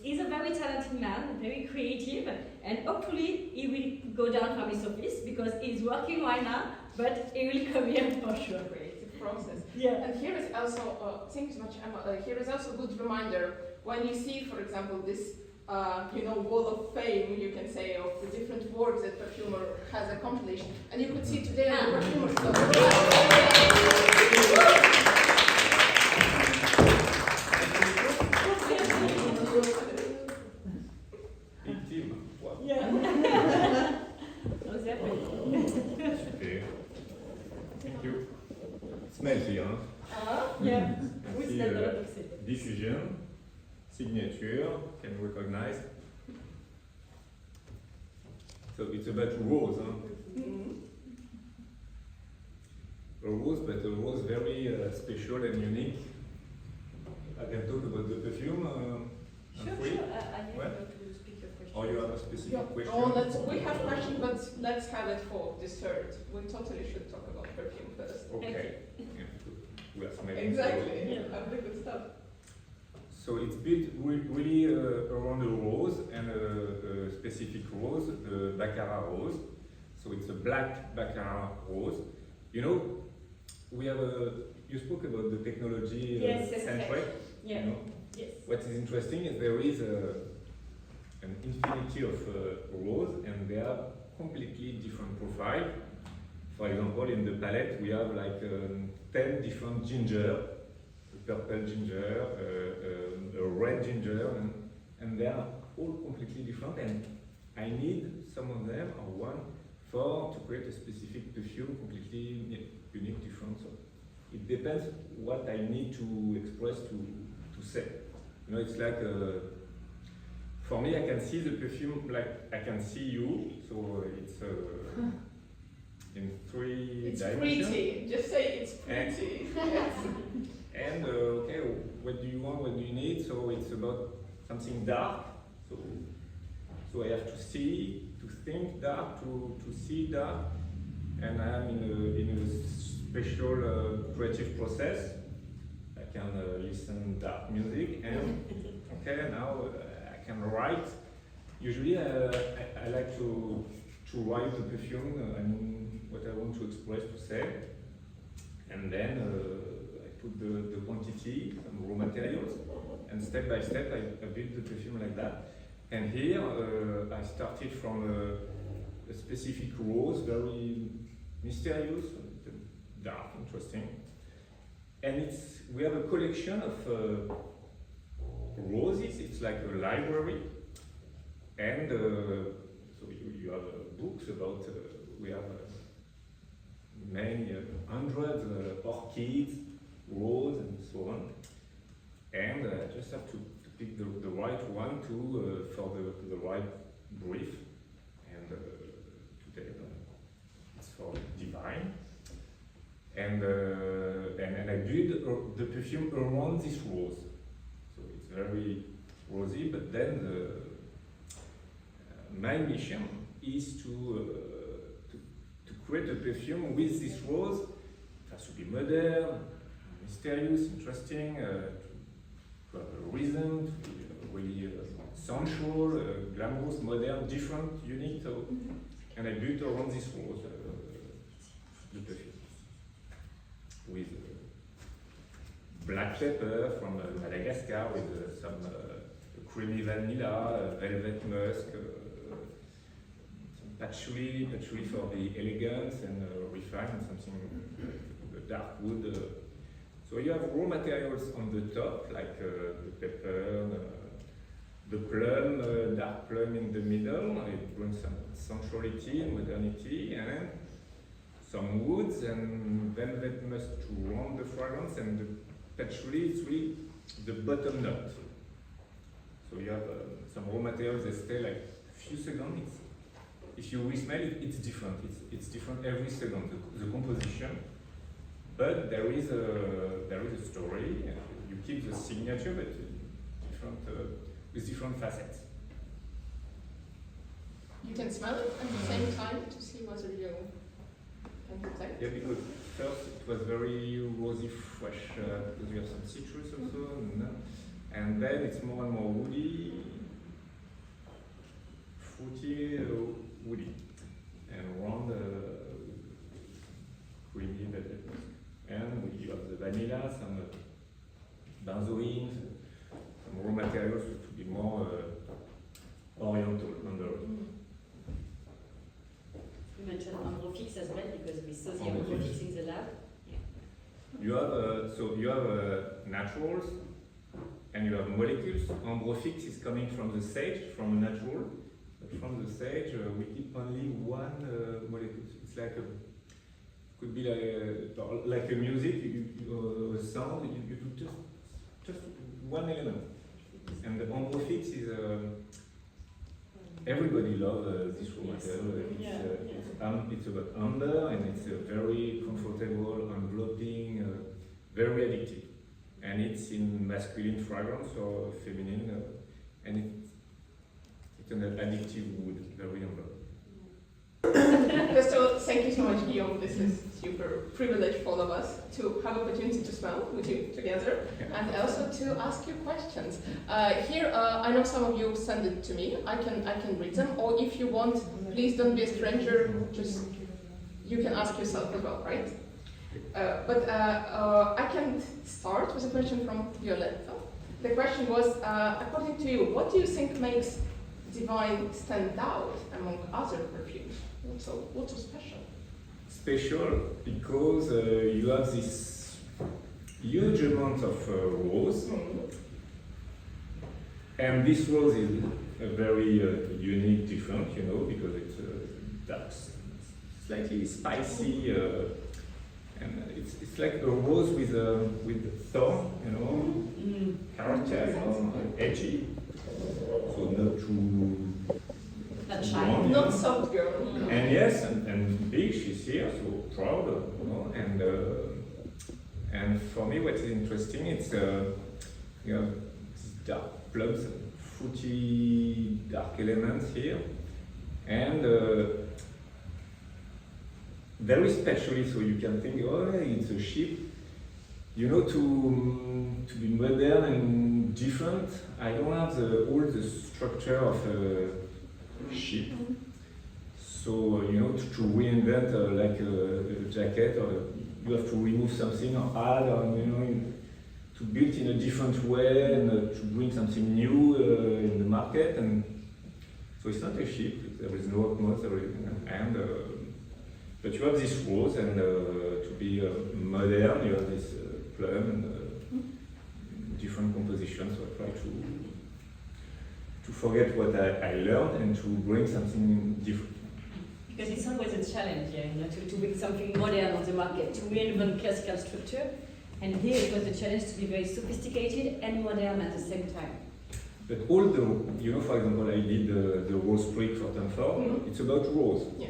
Speaker 1: he's a very talented man, very creative, and hopefully he will go down from his office because he's working right now, but he will come here for sure.
Speaker 2: Creative process.
Speaker 1: Yeah.
Speaker 2: And here is also, thank you so much, Emma. Here is also a good reminder when you see, for example, this wall of fame, you can say, of the different works that perfumer has accomplished, and you could see today on the perfumer
Speaker 6: Big team. Wow.
Speaker 1: Yeah. Super.
Speaker 6: Thank you. It smells here, huh?
Speaker 1: Yeah.
Speaker 6: And
Speaker 1: We
Speaker 6: see,
Speaker 1: smell a lot of it.
Speaker 6: diffusion, signature, can recognize. So it's about rose, huh?
Speaker 2: Mm-hmm.
Speaker 6: A rose, but a rose very special and unique. I can talk about the perfume. I'm
Speaker 1: Sure,
Speaker 6: free.
Speaker 1: sure. I need
Speaker 6: What?
Speaker 1: to speak your question.
Speaker 6: Or you have a specific question?
Speaker 2: Oh, we have questions, but let's have it for dessert. We totally should talk about perfume first.
Speaker 6: Okay. Yeah, good. We are smelling.
Speaker 2: Exactly.
Speaker 1: Yeah.
Speaker 2: Have the good stuff.
Speaker 6: So it's built really around a rose and a specific rose, the Baccarat rose. So it's a black Baccarat rose. You know, we have you spoke about the technology
Speaker 1: Yes,
Speaker 6: centric.
Speaker 1: Yeah.
Speaker 6: You know?
Speaker 1: Yes.
Speaker 6: What is interesting is there is an infinity of rose and they are completely different profile. For example, in the palette we have like 10 different ginger, purple ginger, a red ginger, and they are all completely different. And I need some of them or one to create a specific perfume completely unique, different. So it depends what I need to express to say. You know, it's like for me, I can see the perfume like I can see you. So it's in 3
Speaker 2: It's
Speaker 6: dimensions.
Speaker 2: pretty. Just say it's pretty. Yes.
Speaker 6: And okay, what do you want? What do you need? So it's about something dark. So I have to see, to think dark, to see dark, and I am in a special creative process. I can listen dark music, and okay, now I can write. Usually, I like to write the perfume and what I want to express, to say, and then I put the quantity, some raw materials, and step by step I build the perfume like that. And here I started from a specific rose, very mysterious, dark, interesting. And we have a collection of roses. It's like a library, and so you have books about. We have many hundreds orchids, roses, and so on. And I just have to pick the right one for the right brief. and I build the perfume around this rose. So it's very rosy, but then my mission is to create a perfume with this rose. It has to be modern, mysterious, interesting, to have a reason, to be really sensual, glamorous, modern, different, unique. So, and I built around this rose the perfume with black pepper from Madagascar with some creamy vanilla, velvet musk, some patchouli for the elegance and refined, something dark wood. So you have raw materials on the top, like the pepper, the plum, dark plum in the middle. It brings some sensuality and modernity, and some woods and velvet musk to round the fragrance, and the patchouli is really the bottom note. So you have some raw materials that stay like a few seconds. If you smell it, it's different. It's different every second, the composition. But there is a story. You keep the signature, but different with different facets.
Speaker 2: You can smell it at the same time to see whether you can detect.
Speaker 6: Yeah, because first it was very rosy, fresh, because you have some citrus also, and then it's more and more woody, fruity, woody, and round, creamy, velvet musk. And you have the vanilla, some benzoin, some raw materials to be more oriental under it.
Speaker 5: You mentioned ambrophix as well, because we saw the ambrophix in the lab.
Speaker 6: You have naturals and you have molecules. Ambrophix is coming from the sage, from a natural, but from the sage we keep only one molecule. It's like could be like a music, a sound. You do just one element, and the ambrophix is. Everybody loves this raw material. It's about amber, and it's very comfortable, enveloping, very addictive. And it's in masculine fragrance or feminine, and it's an addictive wood, very enveloping.
Speaker 2: First of all, thank you so much, Guillaume. This is super privilege for all of us to have opportunity to smell with you together, and also to ask you questions. Here, I know some of you send it to me. I can read them, or if you want, please don't be a stranger. Just you can ask yourself as well, right? But I can start with a question from Violetta. The question was, according to you, what do you think makes Divine stand out among other perfumes? What's so special?
Speaker 6: Special because you have this huge amount of rose, and this rose is a very unique, different, because it's dark, slightly spicy, and it's like a rose with thorn, character, edgy, so not too.
Speaker 2: Not soft girl.
Speaker 6: And yes, and big, she's here, so proud, and for me what is interesting, it's these dark plums, fruity dark elements here, and very specially, so you can think, oh, it's a ship. To be modern and different, I don't have all the structure of ship. So, to reinvent like a jacket, or you have to remove something or add, or, to build in a different way and to bring something new in the market. And so it's not a ship, there is no motor, and but you have this rose, and to be modern, you have this plum and different compositions. So I try to forget what I learned and to bring something different.
Speaker 5: Because it's always a challenge, to bring something modern on the market, to reinvent classical structure. And here it was a challenge to be very sophisticated and modern at the same time.
Speaker 6: But all the, for example, I did the rose prick for Tom Ford. It's about rose.
Speaker 2: Yeah.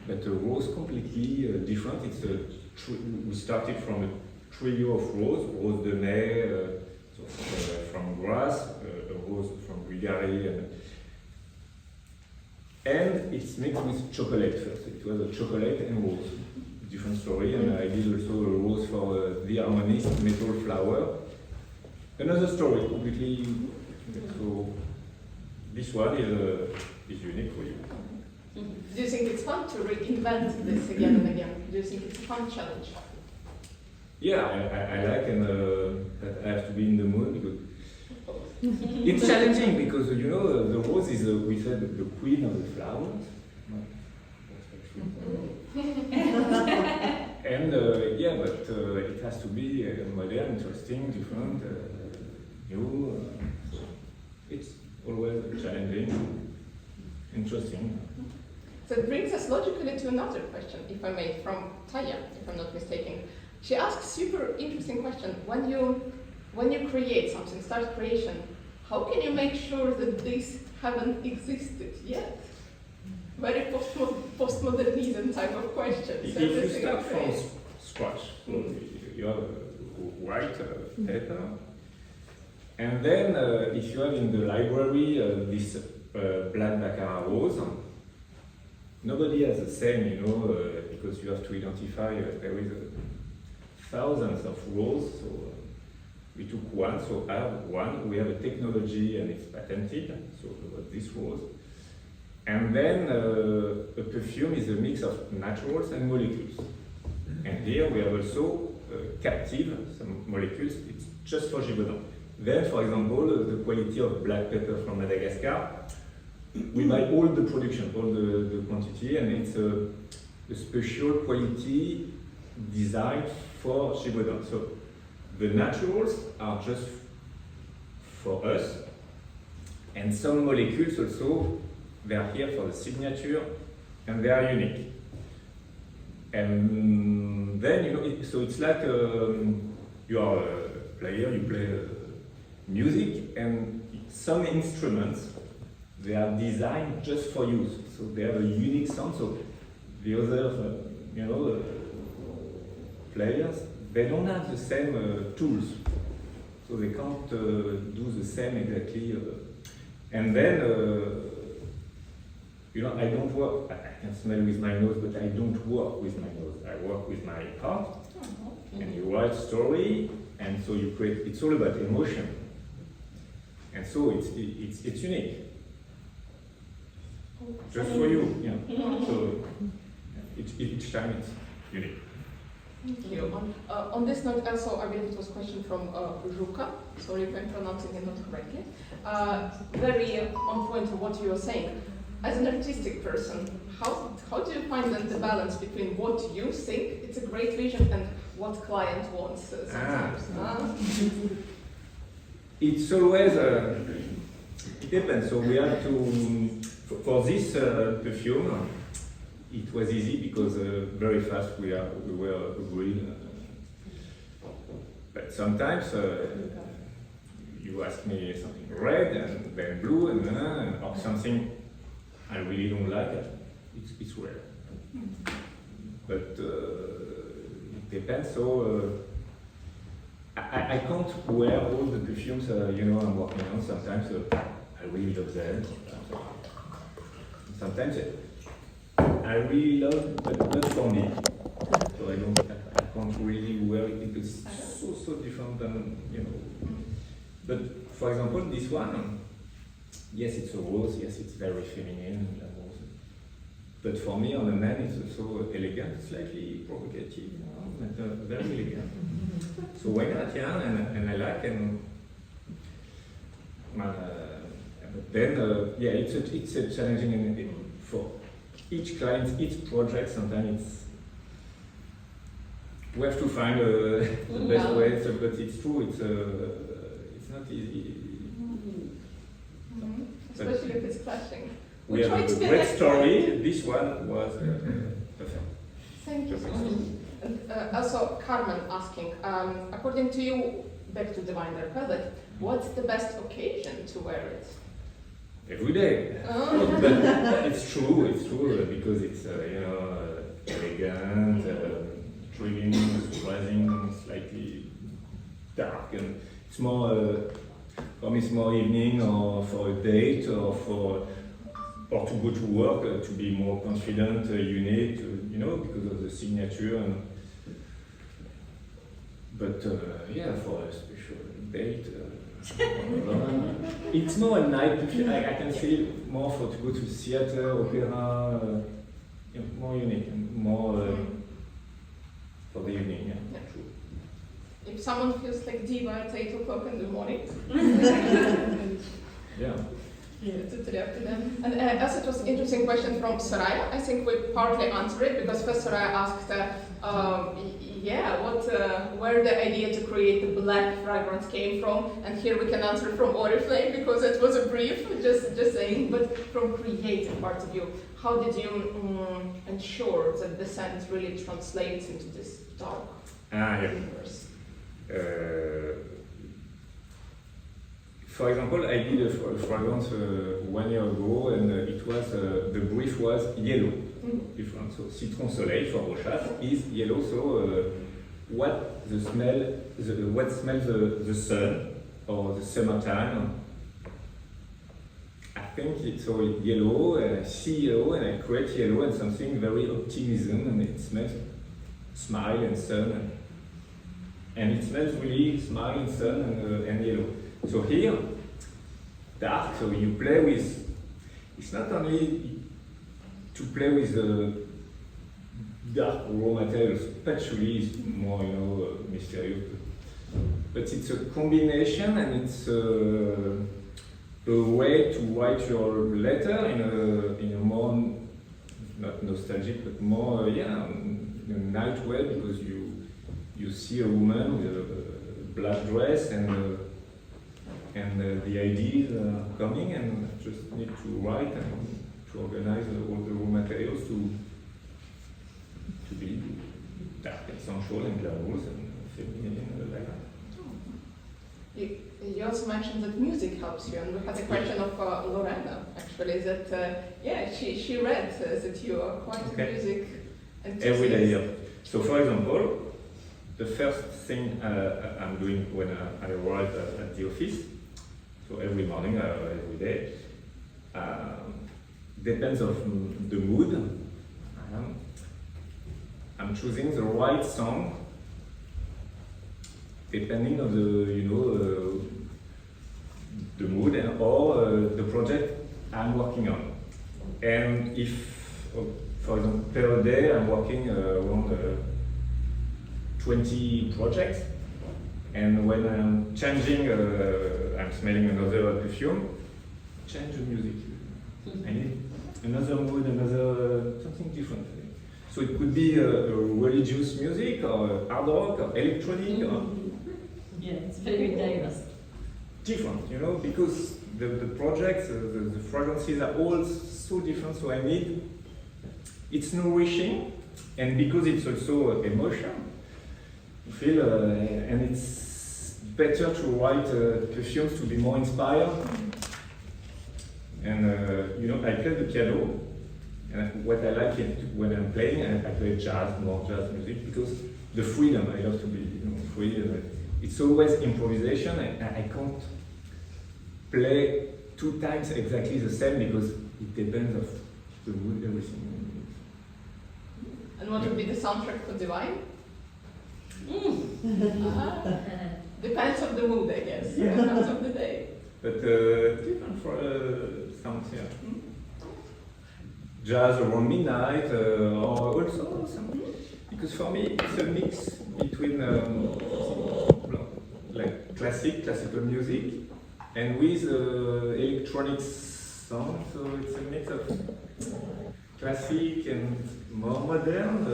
Speaker 6: But a rose completely different. It's a we started from a trio of rose de mai, from grass, a rose from Bulgaria, and it's mixed with chocolate first. It was a chocolate and rose, different story, and I did also a rose for the harmonist metal flower. Another story, completely. So this one is unique for you.
Speaker 2: Do you think it's fun to reinvent this again and again? Do you think it's a fun challenge?
Speaker 6: Yeah, I like, and that I have to be in the mood because it's challenging because you know the rose is we said the queen of the flowers. And yeah, but it has to be modern, interesting, different, new. So it's always challenging, interesting.
Speaker 2: So it brings us logically to another question, if I may, from Taya, if I'm not mistaken. She asked super interesting question. When you create something, start creation, how can you make sure that these haven't existed yet? Very postmodernism type of question.
Speaker 6: If you start from scratch, so you have white paper, and then if you have in the library this black baccarat rose, nobody has the same, you know, because you have to identify, there is thousands of rows, so we took one, so I have one, we have a technology and it's patented, so this rose. And then a perfume is a mix of naturals and molecules. And here we have also captive, some molecules, it's just for Givaudan. Then, for example, the quality of black pepper from Madagascar, we buy all the production, all the quantity, and it's a special quality designed for Givaudan. So the naturals are just for us, and some molecules also, they are here for the signature, and they are unique. And then, you know, so it's like you are a player, you play music, and some instruments, they are designed just for you. So they have a unique sound, so the other, you know, players, they don't have the same tools. So they can't do the same exactly. And then, you know, I don't work, I can smell with my nose, but I don't work with my nose. I work with my heart. And you write story, and so you create, it's all about emotion. And so it's unique. Just for you, yeah. So each time it's unique.
Speaker 2: Thank you. On this note, also, I believe it was a question from Zhuka. Sorry if I'm pronouncing it not correctly. Very on point to what you were saying. As an artistic person, how do you find the balance between what you think it's a great vision and what client wants sometimes?
Speaker 6: It's always, it depends. So we have to, for this perfume, it was easy because very fast we were agreed. But sometimes you ask me something red and then blue and or something I really don't like it. It's rare. But it depends. So I can't wear all the perfumes you know I'm working on. Sometimes I really love them. Sometimes I really love, but not for me. So I can't really wear it because it's so different than, you know. But for example, this one, yes, it's a rose, yes, it's very feminine, but for me, on a man, it's also elegant, slightly provocative, you know, but very elegant. So why not, yeah, and I like, and but then, yeah, it's a challenging, and for each client, each project, sometimes we have to find the best way, so, but it's true, it's not easy.
Speaker 2: Especially if it's clashing.
Speaker 6: We have a great story, this one was perfect.
Speaker 2: Thank you so much. And also, Carmen asking, according to you, back to Divine Their Palette, what's the best occasion to wear it?
Speaker 6: Every day. Oh. But it's true, because it's, you know, elegant, intriguing, surprising, slightly dark, and it's more for me. It's more evening or for a date or to go to work to be more confident, unique, because of the signature. But for a special date, it's more a night. I can feel more for to go to theater, opera, more unique and more for the evening. Yeah, true.
Speaker 2: If someone feels like diva at 8 o'clock in the morning,
Speaker 6: Yeah.
Speaker 2: it's totally up to them. And also, it was an interesting question from Soraya. I think we partly answered it because first Soraya asked, where the idea to create the black fragrance came from, and here we can answer from Oriflame because it was a brief, just saying. But from creative part of view, how did you ensure that the scent really translates into this dark universe?
Speaker 6: For example, I did a fragrance 1 year ago, and it was the brief was yellow. Different. So citron soleil for Rochas is yellow. So what smells the sun or the summertime? I think it's so yellow, and I see yellow, and I create yellow, and something very optimism, and it smells smile and sun, and it smells really smile and sun and yellow. So here, dark. So you play with. It's not only to play with the dark raw materials. Patchouli is more, mysterious. But it's a combination, and it's a way to write your letter in a more, not nostalgic, but more, in a nice way, because you see a woman with a black dress, and the ideas are coming, and I just need to write and to organize all the raw materials to be dark and sensual and glamorous and feminine like that.
Speaker 2: You also mentioned that music helps you, and we had a question of Lorena, actually, that she read that you are quite a music enthusiast.
Speaker 6: Every day, yeah. So for example, the first thing I'm doing when I arrive at the office, so every morning, every day, depends on the mood. I'm choosing the right song depending on the mood or the project I'm working on. And if, for example, per day I'm working around 20 projects, and when I'm changing, I'm smelling another perfume, change the music. I need another mood, something different. So it could be a religious music, or hard rock, or electronic, or
Speaker 5: yeah, it's very diverse.
Speaker 6: Different, because the projects, the fragrances are all so different. So I need, it's nourishing, and because it's also emotion, you feel, and it's better to write perfumes to be more inspired. And I play the piano, and what I like it when I'm playing, I play more jazz music, because the freedom, I love to be free. It's always improvisation, and I can't play 2 times exactly the same, because it depends on the mood, everything.
Speaker 2: And what would be the soundtrack for Divine? Depends on the mood, I guess. Depends on the day.
Speaker 6: But different for sounds, yeah. Jazz around midnight, or also some, because for me it's a mix between like classical music, and with electronic sound. So it's a mix of classic and more modern.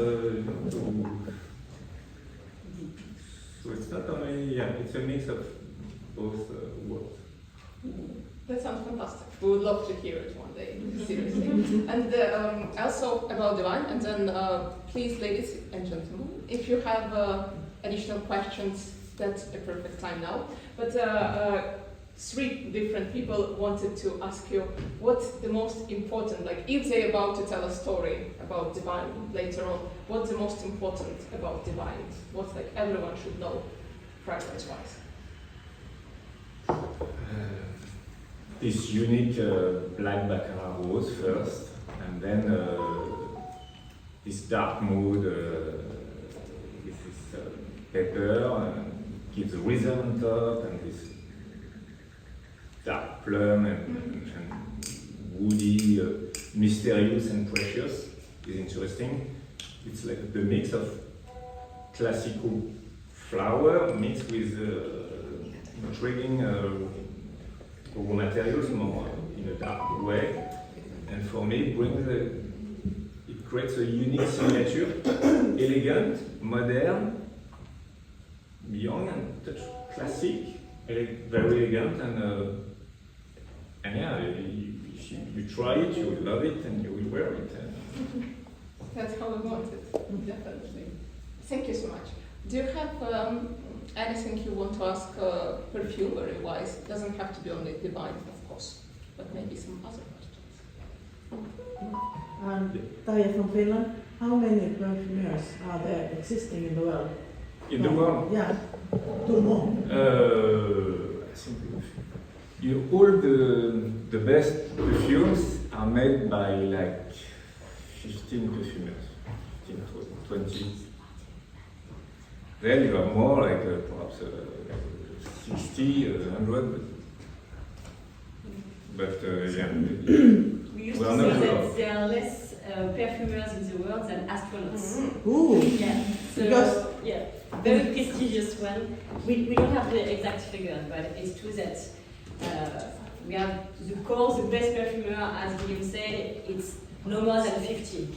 Speaker 6: So it's not only, it's a mix of both worlds.
Speaker 2: That sounds fantastic. We would love to hear it one day, seriously. And also about Divine, and then please, ladies and gentlemen, if you have additional questions, that's a perfect time now. But three different people wanted to ask you what's the most important, like if they're about to tell a story about divine later on, what's the most important about divine? What's like everyone should know fragrance-wise?
Speaker 6: This unique black baccarat rose first, and then this dark mood with this pepper gives a rhythm on top, and this dark plum and woody, mysterious and precious is interesting. It's like the mix of classical flower mixed with intriguing raw materials more in a dark way, and for me it creates a unique signature, elegant, modern, young and touch classic, very elegant, and yeah, if you try it, you will love it and you will wear it.
Speaker 2: That's how I want it, definitely. Thank you so much. Do you have anything you want to ask perfumery-wise? It doesn't have to be only divine, of course, but maybe some other questions.
Speaker 9: And Taija from Finland, how many perfumers are there existing in the world?
Speaker 6: In the world?
Speaker 9: Yeah, two more.
Speaker 6: I think all the best perfumes are made by like 15 perfumers, 15 to 20. Then you have more like perhaps 60, 100. But yeah.
Speaker 5: We used
Speaker 6: We
Speaker 5: to
Speaker 6: are
Speaker 5: say
Speaker 6: not
Speaker 5: that
Speaker 6: sure.
Speaker 5: there are less perfumers in the world than astronauts.
Speaker 9: Ooh,
Speaker 5: Yeah, so
Speaker 9: Because-
Speaker 5: yeah, very prestigious one. We don't have the exact figures, but it's true that we have the core, the best perfumer, as Guillaume said, it's no more than 50.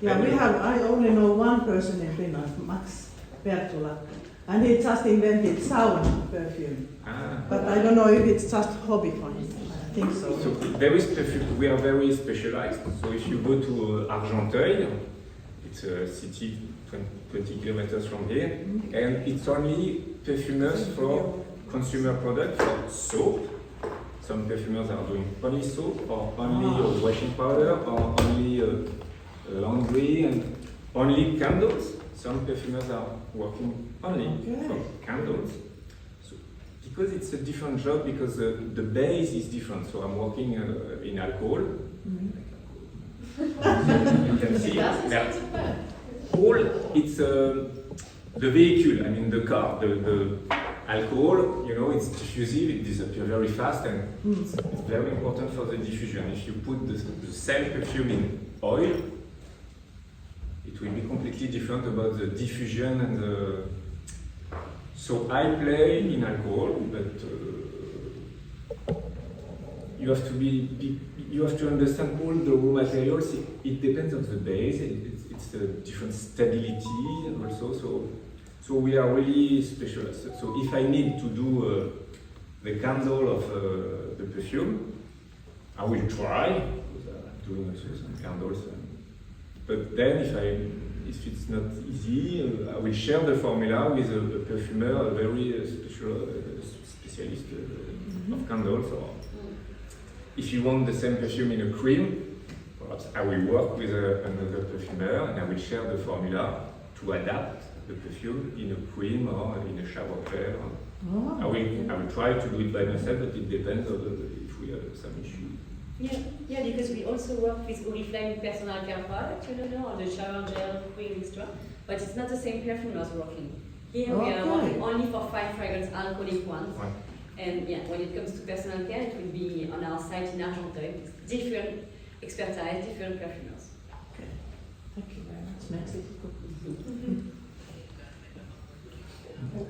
Speaker 9: yeah, I only know one person in Finland, Max Pertula, and he just invented sauna perfume. But I don't know if it's just hobby for him. I think so.
Speaker 6: So there is perfume. We are very specialized. So if you go to Argenteuil, it's a city 20 kilometers from here, and it's only perfumers for consumer products, for soap. Some perfumers are doing only soap, or only washing powder, or only laundry, and only candles. Some perfumers are working only for candles. So, because it's a different job, because the base is different. So I'm working in alcohol. You can see that all it's the vehicle. I mean the car, the alcohol. You know, it's diffusive. It disappears very fast, and it's very important for the diffusion. If you put the same perfume in oil, it will be completely different about the diffusion and the. So I play in alcohol, but you have to you have to understand all the raw materials. It depends on the base. It's a different stability also. So we are really specialized. So if I need to do the candle of the perfume, I will try, because I'm doing also some candles. But then if it's not easy, I will share the formula with a perfumer, a very specialist of candles. Or if you want the same perfume in a cream, perhaps I will work with another perfumer, and I will share the formula to adapt the perfume in a cream or in a shower gel. I will try to do it by myself, but it depends on if we have some issue.
Speaker 5: Yeah, because we also work with Orifleyme personal care product, or the shower gel, cream, etc. But it's not the same perfumers working. Here we are working only for 5 fragrance alcoholic ones.
Speaker 6: Right.
Speaker 5: And yeah, when it comes to personal care, it will be on our site in Argenteuil. It's different expertise, different perfumers.
Speaker 9: Okay. Thank you very much. Next.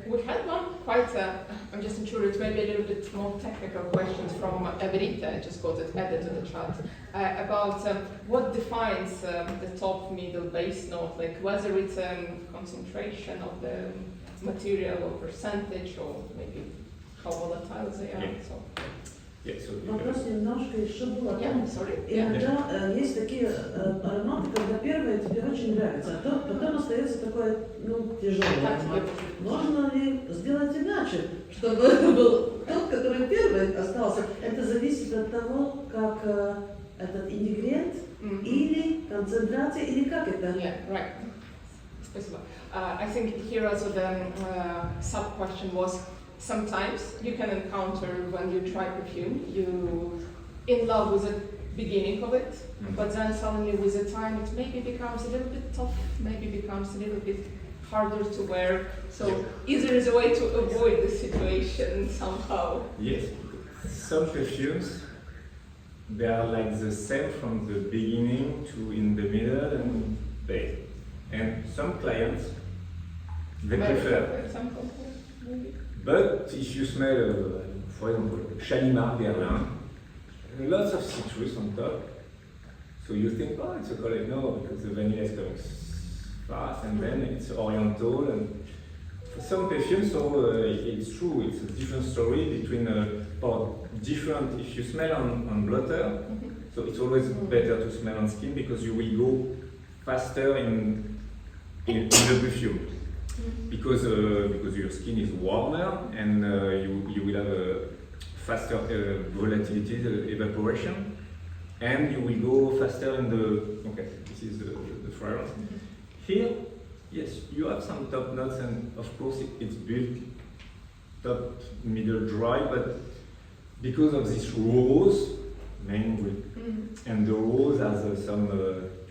Speaker 2: We had one quite, I'm just unsure, it's maybe a little bit more technical questions from Everita, I just got it added to the chat, about what defines the top, middle, base note, like whether it's concentration of the material or percentage, or maybe how volatile they are.
Speaker 6: Yeah.
Speaker 2: So.
Speaker 6: Yeah, so
Speaker 9: Вопрос немножко еще был о
Speaker 2: Yeah,
Speaker 9: том,
Speaker 2: sorry.
Speaker 9: иногда есть такие ароматы, когда первые тебе очень нравятся, а потом остается такое, тяжелое. Можно ли сделать иначе, чтобы был тот, который первый это зависит от того, как этот ингредиент или концентрация, или как это?
Speaker 2: Yeah, right. Спасибо. I think here also the sub-question was, sometimes you can encounter when you try perfume, you in love with the beginning of it, but then suddenly with the time it maybe becomes a little bit tough, maybe becomes a little bit harder to wear. So is there is a way to avoid this situation somehow?
Speaker 6: Yes, some perfumes, they are like the same from the beginning to in the middle and back. And some clients, they prefer.
Speaker 2: For example, maybe.
Speaker 6: But if you smell, for example, Shalimar Berlin, lots of citrus on top, so you think, oh, it's a collect. No, because the vanilla is coming fast, and then it's oriental. And for some perfumes, so it's true, it's a different story between, or different, if you smell on blotter, so it's always better to smell on skin because you will go faster in the perfume. Because your skin is warmer and you will have a faster volatility, evaporation, and you will go faster in the. Okay, this is the fragrance. Here, yes, you have some top notes, and of course it's built top, middle, dry, but because of this rose mainly, and the rose has some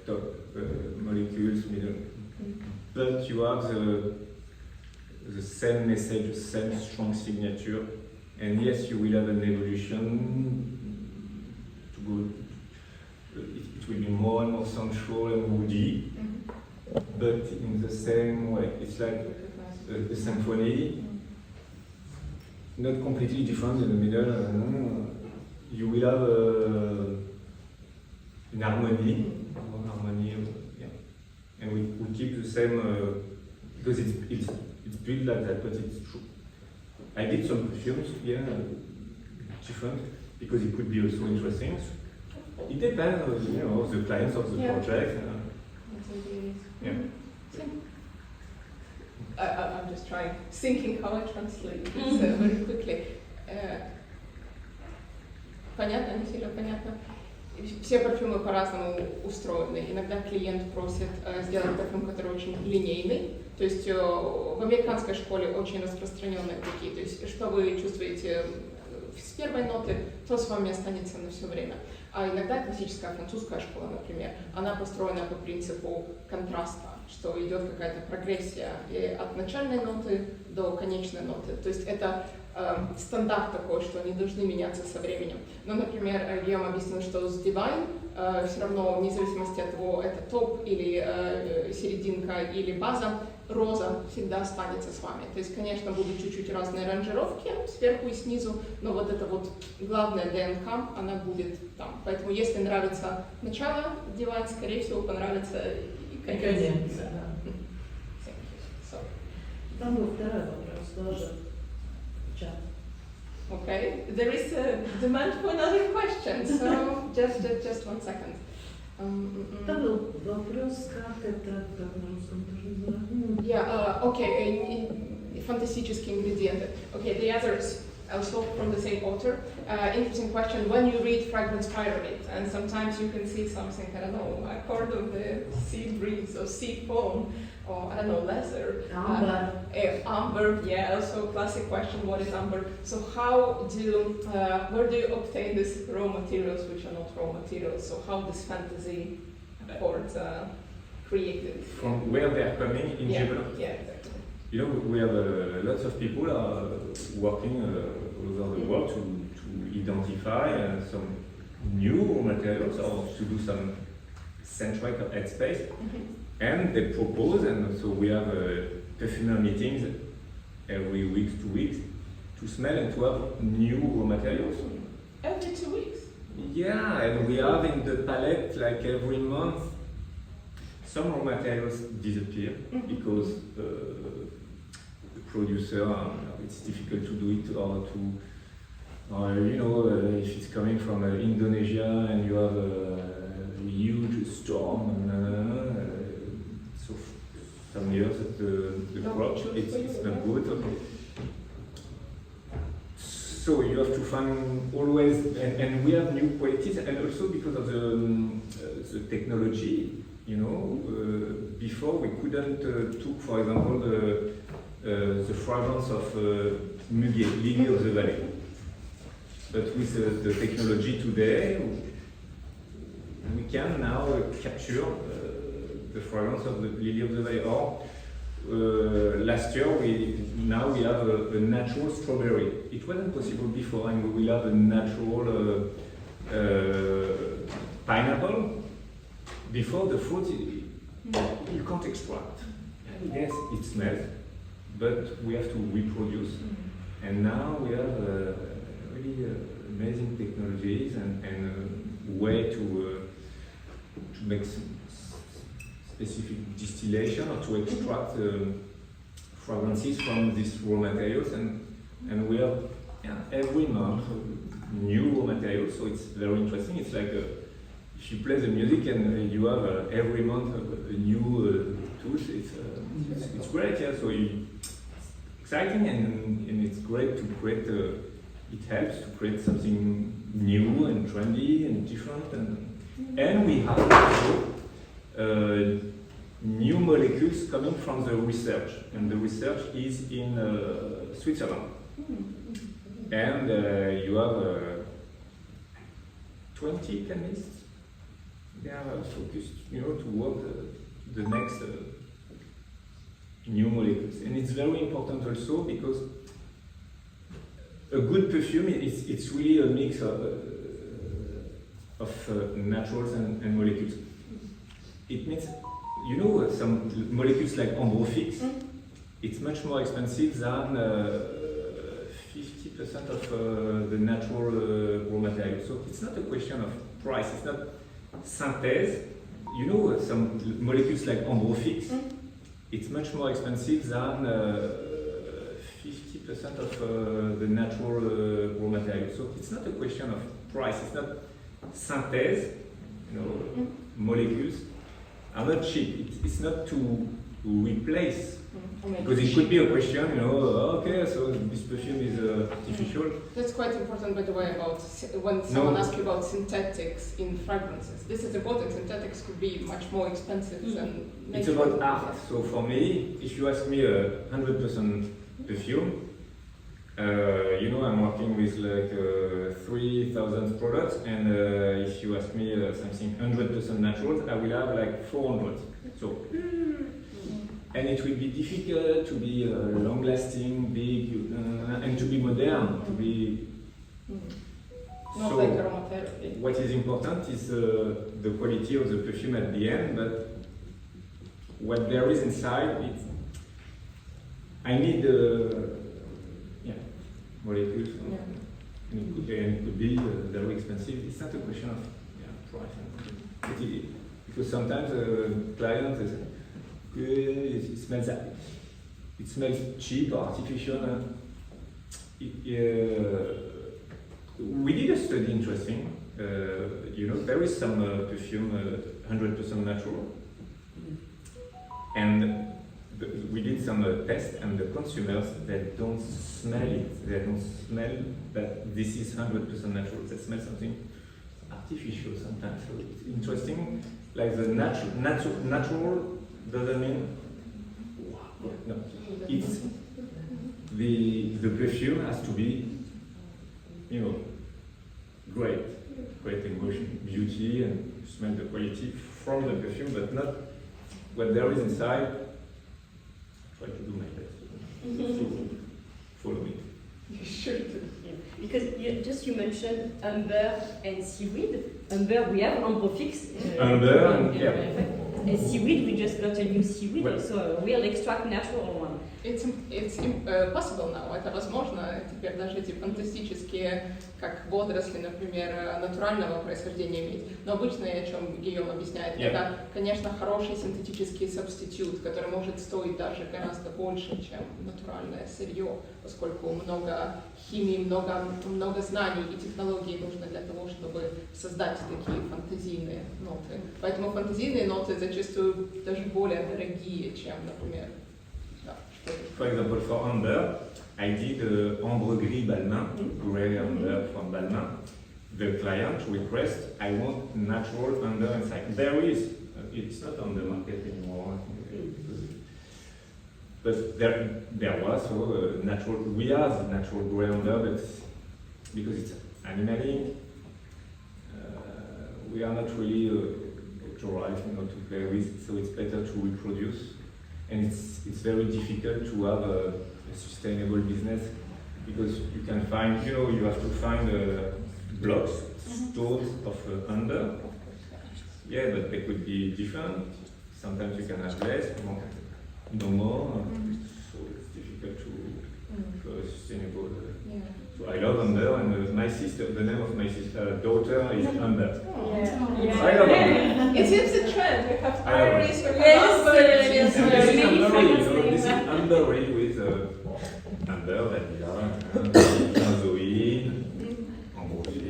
Speaker 6: top molecules, middle. But you have the same message, the same strong signature, and yes, you will have an evolution to go. It will be more and more sensual and woody, but in the same way. It's like the symphony, not completely different in the middle. You will have an harmony, and we keep the same because it's built like that, but it's true. I did some perfumes, different, because it could be also interesting. It depends, of the clients of the project.
Speaker 2: I'm just trying, thinking how I translate this very quickly. Понятно, не сильно понятно. Все парфюмы по-разному устроены. Иногда клиент просит сделать парфюм, который очень линейный. То есть в американской школе очень распространенные такие. То есть что вы чувствуете с первой ноты, то с вами останется на все время. А иногда классическая французская школа, например, она построена по принципу контраста, что идет какая-то прогрессия от начальной ноты до конечной ноты. То есть это стандарт такой, что они должны меняться со временем. Но, например, Гиом объяснил, что с Divine все равно, вне зависимости от того, это топ или серединка или база, роза всегда останется с вами. То есть, конечно, будут чуть-чуть разные аранжировки сверху и снизу, но вот эта вот главная ДНК, она будет там. Поэтому, если нравится начало Divine, скорее всего, понравится и конец.
Speaker 9: Там был второй вопрос тоже.
Speaker 2: Okay, there is a demand for another question, so just 1 second.
Speaker 9: Там был вопрос, как это на русском тоже называется.
Speaker 2: Yeah, okay, фантастические ингредиенты. Okay, the others, also from the same author. Interesting question, when you read Fragrance Pyramid, and sometimes you can see something, I don't know, a chord of the sea breeze or sea foam, or I don't know, leather.
Speaker 9: Amber.
Speaker 2: Amber, yeah, also classic question, what is amber? So where do you obtain these raw materials which are not raw materials? So how this fantasy chords created?
Speaker 6: From where they are coming in Givaudan.
Speaker 2: Yeah, exactly.
Speaker 6: We have lots of people working all over the world to identify some new materials or to do some centric headspace. And they propose, and so we have perfumer meetings every week, 2 weeks, to smell and to have new raw materials.
Speaker 2: Every 2 weeks?
Speaker 6: Yeah, and we have in the palette, like every month, some raw materials disappear because the producer, it's difficult to do it, or if it's coming from Indonesia and you have a huge storm, so some years the crop, it's not good. so you have to find always, and we have new qualities, and also because of the technology, you know, before we couldn't took, for example, the fragrance of muguet, lily of the valley. But with the technology today, we can now capture the fragrance of the lily of the valley. Or last year, we have a natural strawberry. It wasn't possible before, and we will have a natural pineapple. Before, the fruit you can't extract. Yes, it smells, but we have to reproduce. And now we have really amazing technologies and way to make specific distillation or to extract fragrances from these raw materials, and we have every month new raw materials. So it's very interesting. It's like if you play the music and you have every month a new tools. It's great. Yeah. So it's exciting and it's great to create. It helps to create something new and trendy and different, and we have also new molecules coming from the research, and the research is in Switzerland. And you have 20 chemists. They are focused, you know, to work the next new molecules, and it's very important also because a good perfume it's really a mix of naturals and molecules. It means, you know, some molecules like ambrofix, it's much more expensive than 50% of the natural raw material. So it's not a question of price, it's not synthèse. You know, some molecules like ambrofix, it's much more expensive than 50% of the natural raw material. So it's not a question of price, it's not synthèse. You know, molecules are not cheap. It's not to replace. Because it could be a question, you know, okay, so this perfume is artificial.
Speaker 2: That's quite important, by the way, about when someone asks you about synthetics in fragrances. This is important. Synthetics could be much more expensive than natural.
Speaker 6: It's about art. So for me, if you ask me 100% perfume, you know, I'm working with like 3,000 products, and if you ask me something 100% natural, I will have like 400. So. And it will be difficult to be long-lasting, big, and to be modern, to be.
Speaker 2: Not like aromatherapy.
Speaker 6: What is important is the quality of the perfume at the end, but what there is inside, I need molecules, and it could be very expensive. It's not a question of price, because sometimes clients is. It smells cheap or artificial. We did a study interesting. You know, there is some perfume 100% natural, and we did some tests, and the consumers, they don't smell it. They don't smell that this is 100% natural. They smell something artificial sometimes. So it's interesting. Like the natural doesn't mean no. It's the perfume has to be, you know, great emotion, beauty, and you smell the quality from the perfume, but not what there is inside. I try to do my best. Follow me.
Speaker 2: You should do.
Speaker 5: Yeah. Because you mentioned amber and seaweed. Amber, we have ambrofix.
Speaker 6: Amber,
Speaker 5: And seaweed, we just got a new seaweed, so a real extract natural one.
Speaker 2: It's possible now. Это возможно. Теперь даже эти фантастические, как водоросли, например, натурального происхождения иметь. Но обычно, о чем Гийом объясняет, это, конечно, хороший синтетический субститут, который может стоить даже гораздо больше, чем натуральное сырье, поскольку много химии, много знаний и технологий нужно для того, чтобы создать такие фантазийные ноты. Поэтому фантазийные ноты зачастую даже более дорогие, чем, например,
Speaker 6: For example, for amber, I did ambre gris Balmain, grey amber from Balmain. The client request, I want natural amber inside. There is, it's not on the market anymore. But there was natural. We have natural grey amber, but because it's animalic, we are not really drive, to play with. So it's better to reproduce, and it's very difficult to have a sustainable business because you can find, you have to find blocks, stores of amber. Yeah, but they could be different. Sometimes you can have less, no more. So it's difficult to have a sustainable. So I love amber, and my sister, the name of my daughter is Amber. I love amber.
Speaker 2: It seems a trend. We have iris, we have
Speaker 1: Yes,
Speaker 2: amber.
Speaker 6: This is amber, this is amber with amber, vanilla, benzoin, ambrosia.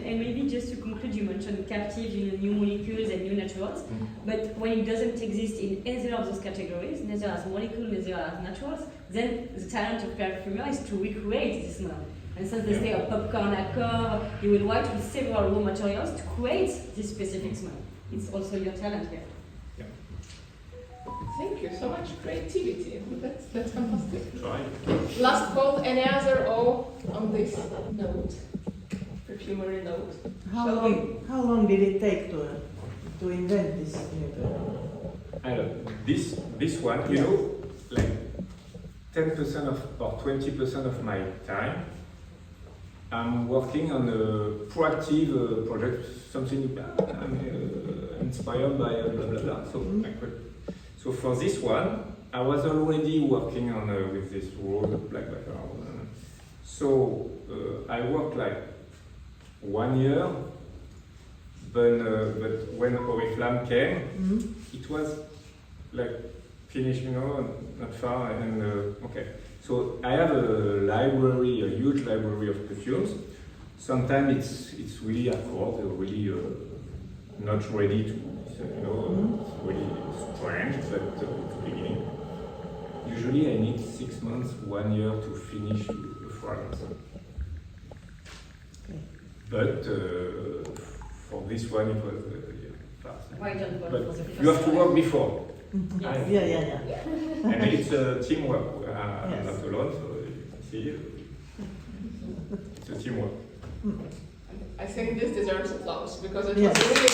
Speaker 5: And maybe just to conclude, you mentioned captive, new molecules and new naturals, but when it doesn't exist in either of those categories, neither as molecules, neither as naturals, then the talent of perfumer is to recreate this smell. And since they say a popcorn accord, you will work with several raw materials to create this specific smell. It's also your talent here.
Speaker 2: Thank you so much. Creativity. That's fantastic.
Speaker 6: Try.
Speaker 2: Last call. Any other on this note? Perfumery note.
Speaker 9: How long did it take to invent this new perfume?
Speaker 6: I don't know. This one, like 10% or 20% of my time, I'm working on a proactive project, something I'm inspired by blah blah blah. So for this one, I was already working on with this rose, black background. So I worked like 1 year, but when Oriflame came, it was like finished, not far, and okay. So I have a huge library of perfumes. Sometimes it's really accord, really not ready to, it's really strange, but at the beginning. Usually I need 6 months, 1 year to finish the fragrance. But for this one it was fast.
Speaker 5: Why don't work
Speaker 6: But
Speaker 5: for the first
Speaker 6: you have to
Speaker 5: one?
Speaker 6: work before.
Speaker 5: Yes.
Speaker 9: Yeah.
Speaker 6: And it's a teamwork. I'm
Speaker 9: Yes.
Speaker 6: not alone, so you can see it's a teamwork.
Speaker 2: I think this deserves applause because it
Speaker 9: Yes.
Speaker 2: was really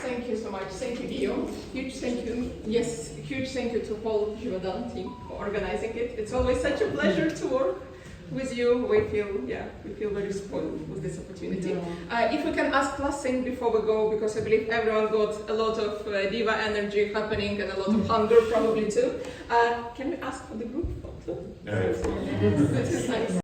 Speaker 2: Thank you so much. Thank you, Guillaume. Huge thank you. Yes, huge thank you to whole Givaudan team for organizing it. It's always such a pleasure to work with you. We feel very spoiled with this opportunity. If we can ask last thing before we go, because I believe everyone got a lot of diva energy happening and a lot of hunger probably too. Can we ask for the group photo?
Speaker 6: Yes.
Speaker 2: This is nice.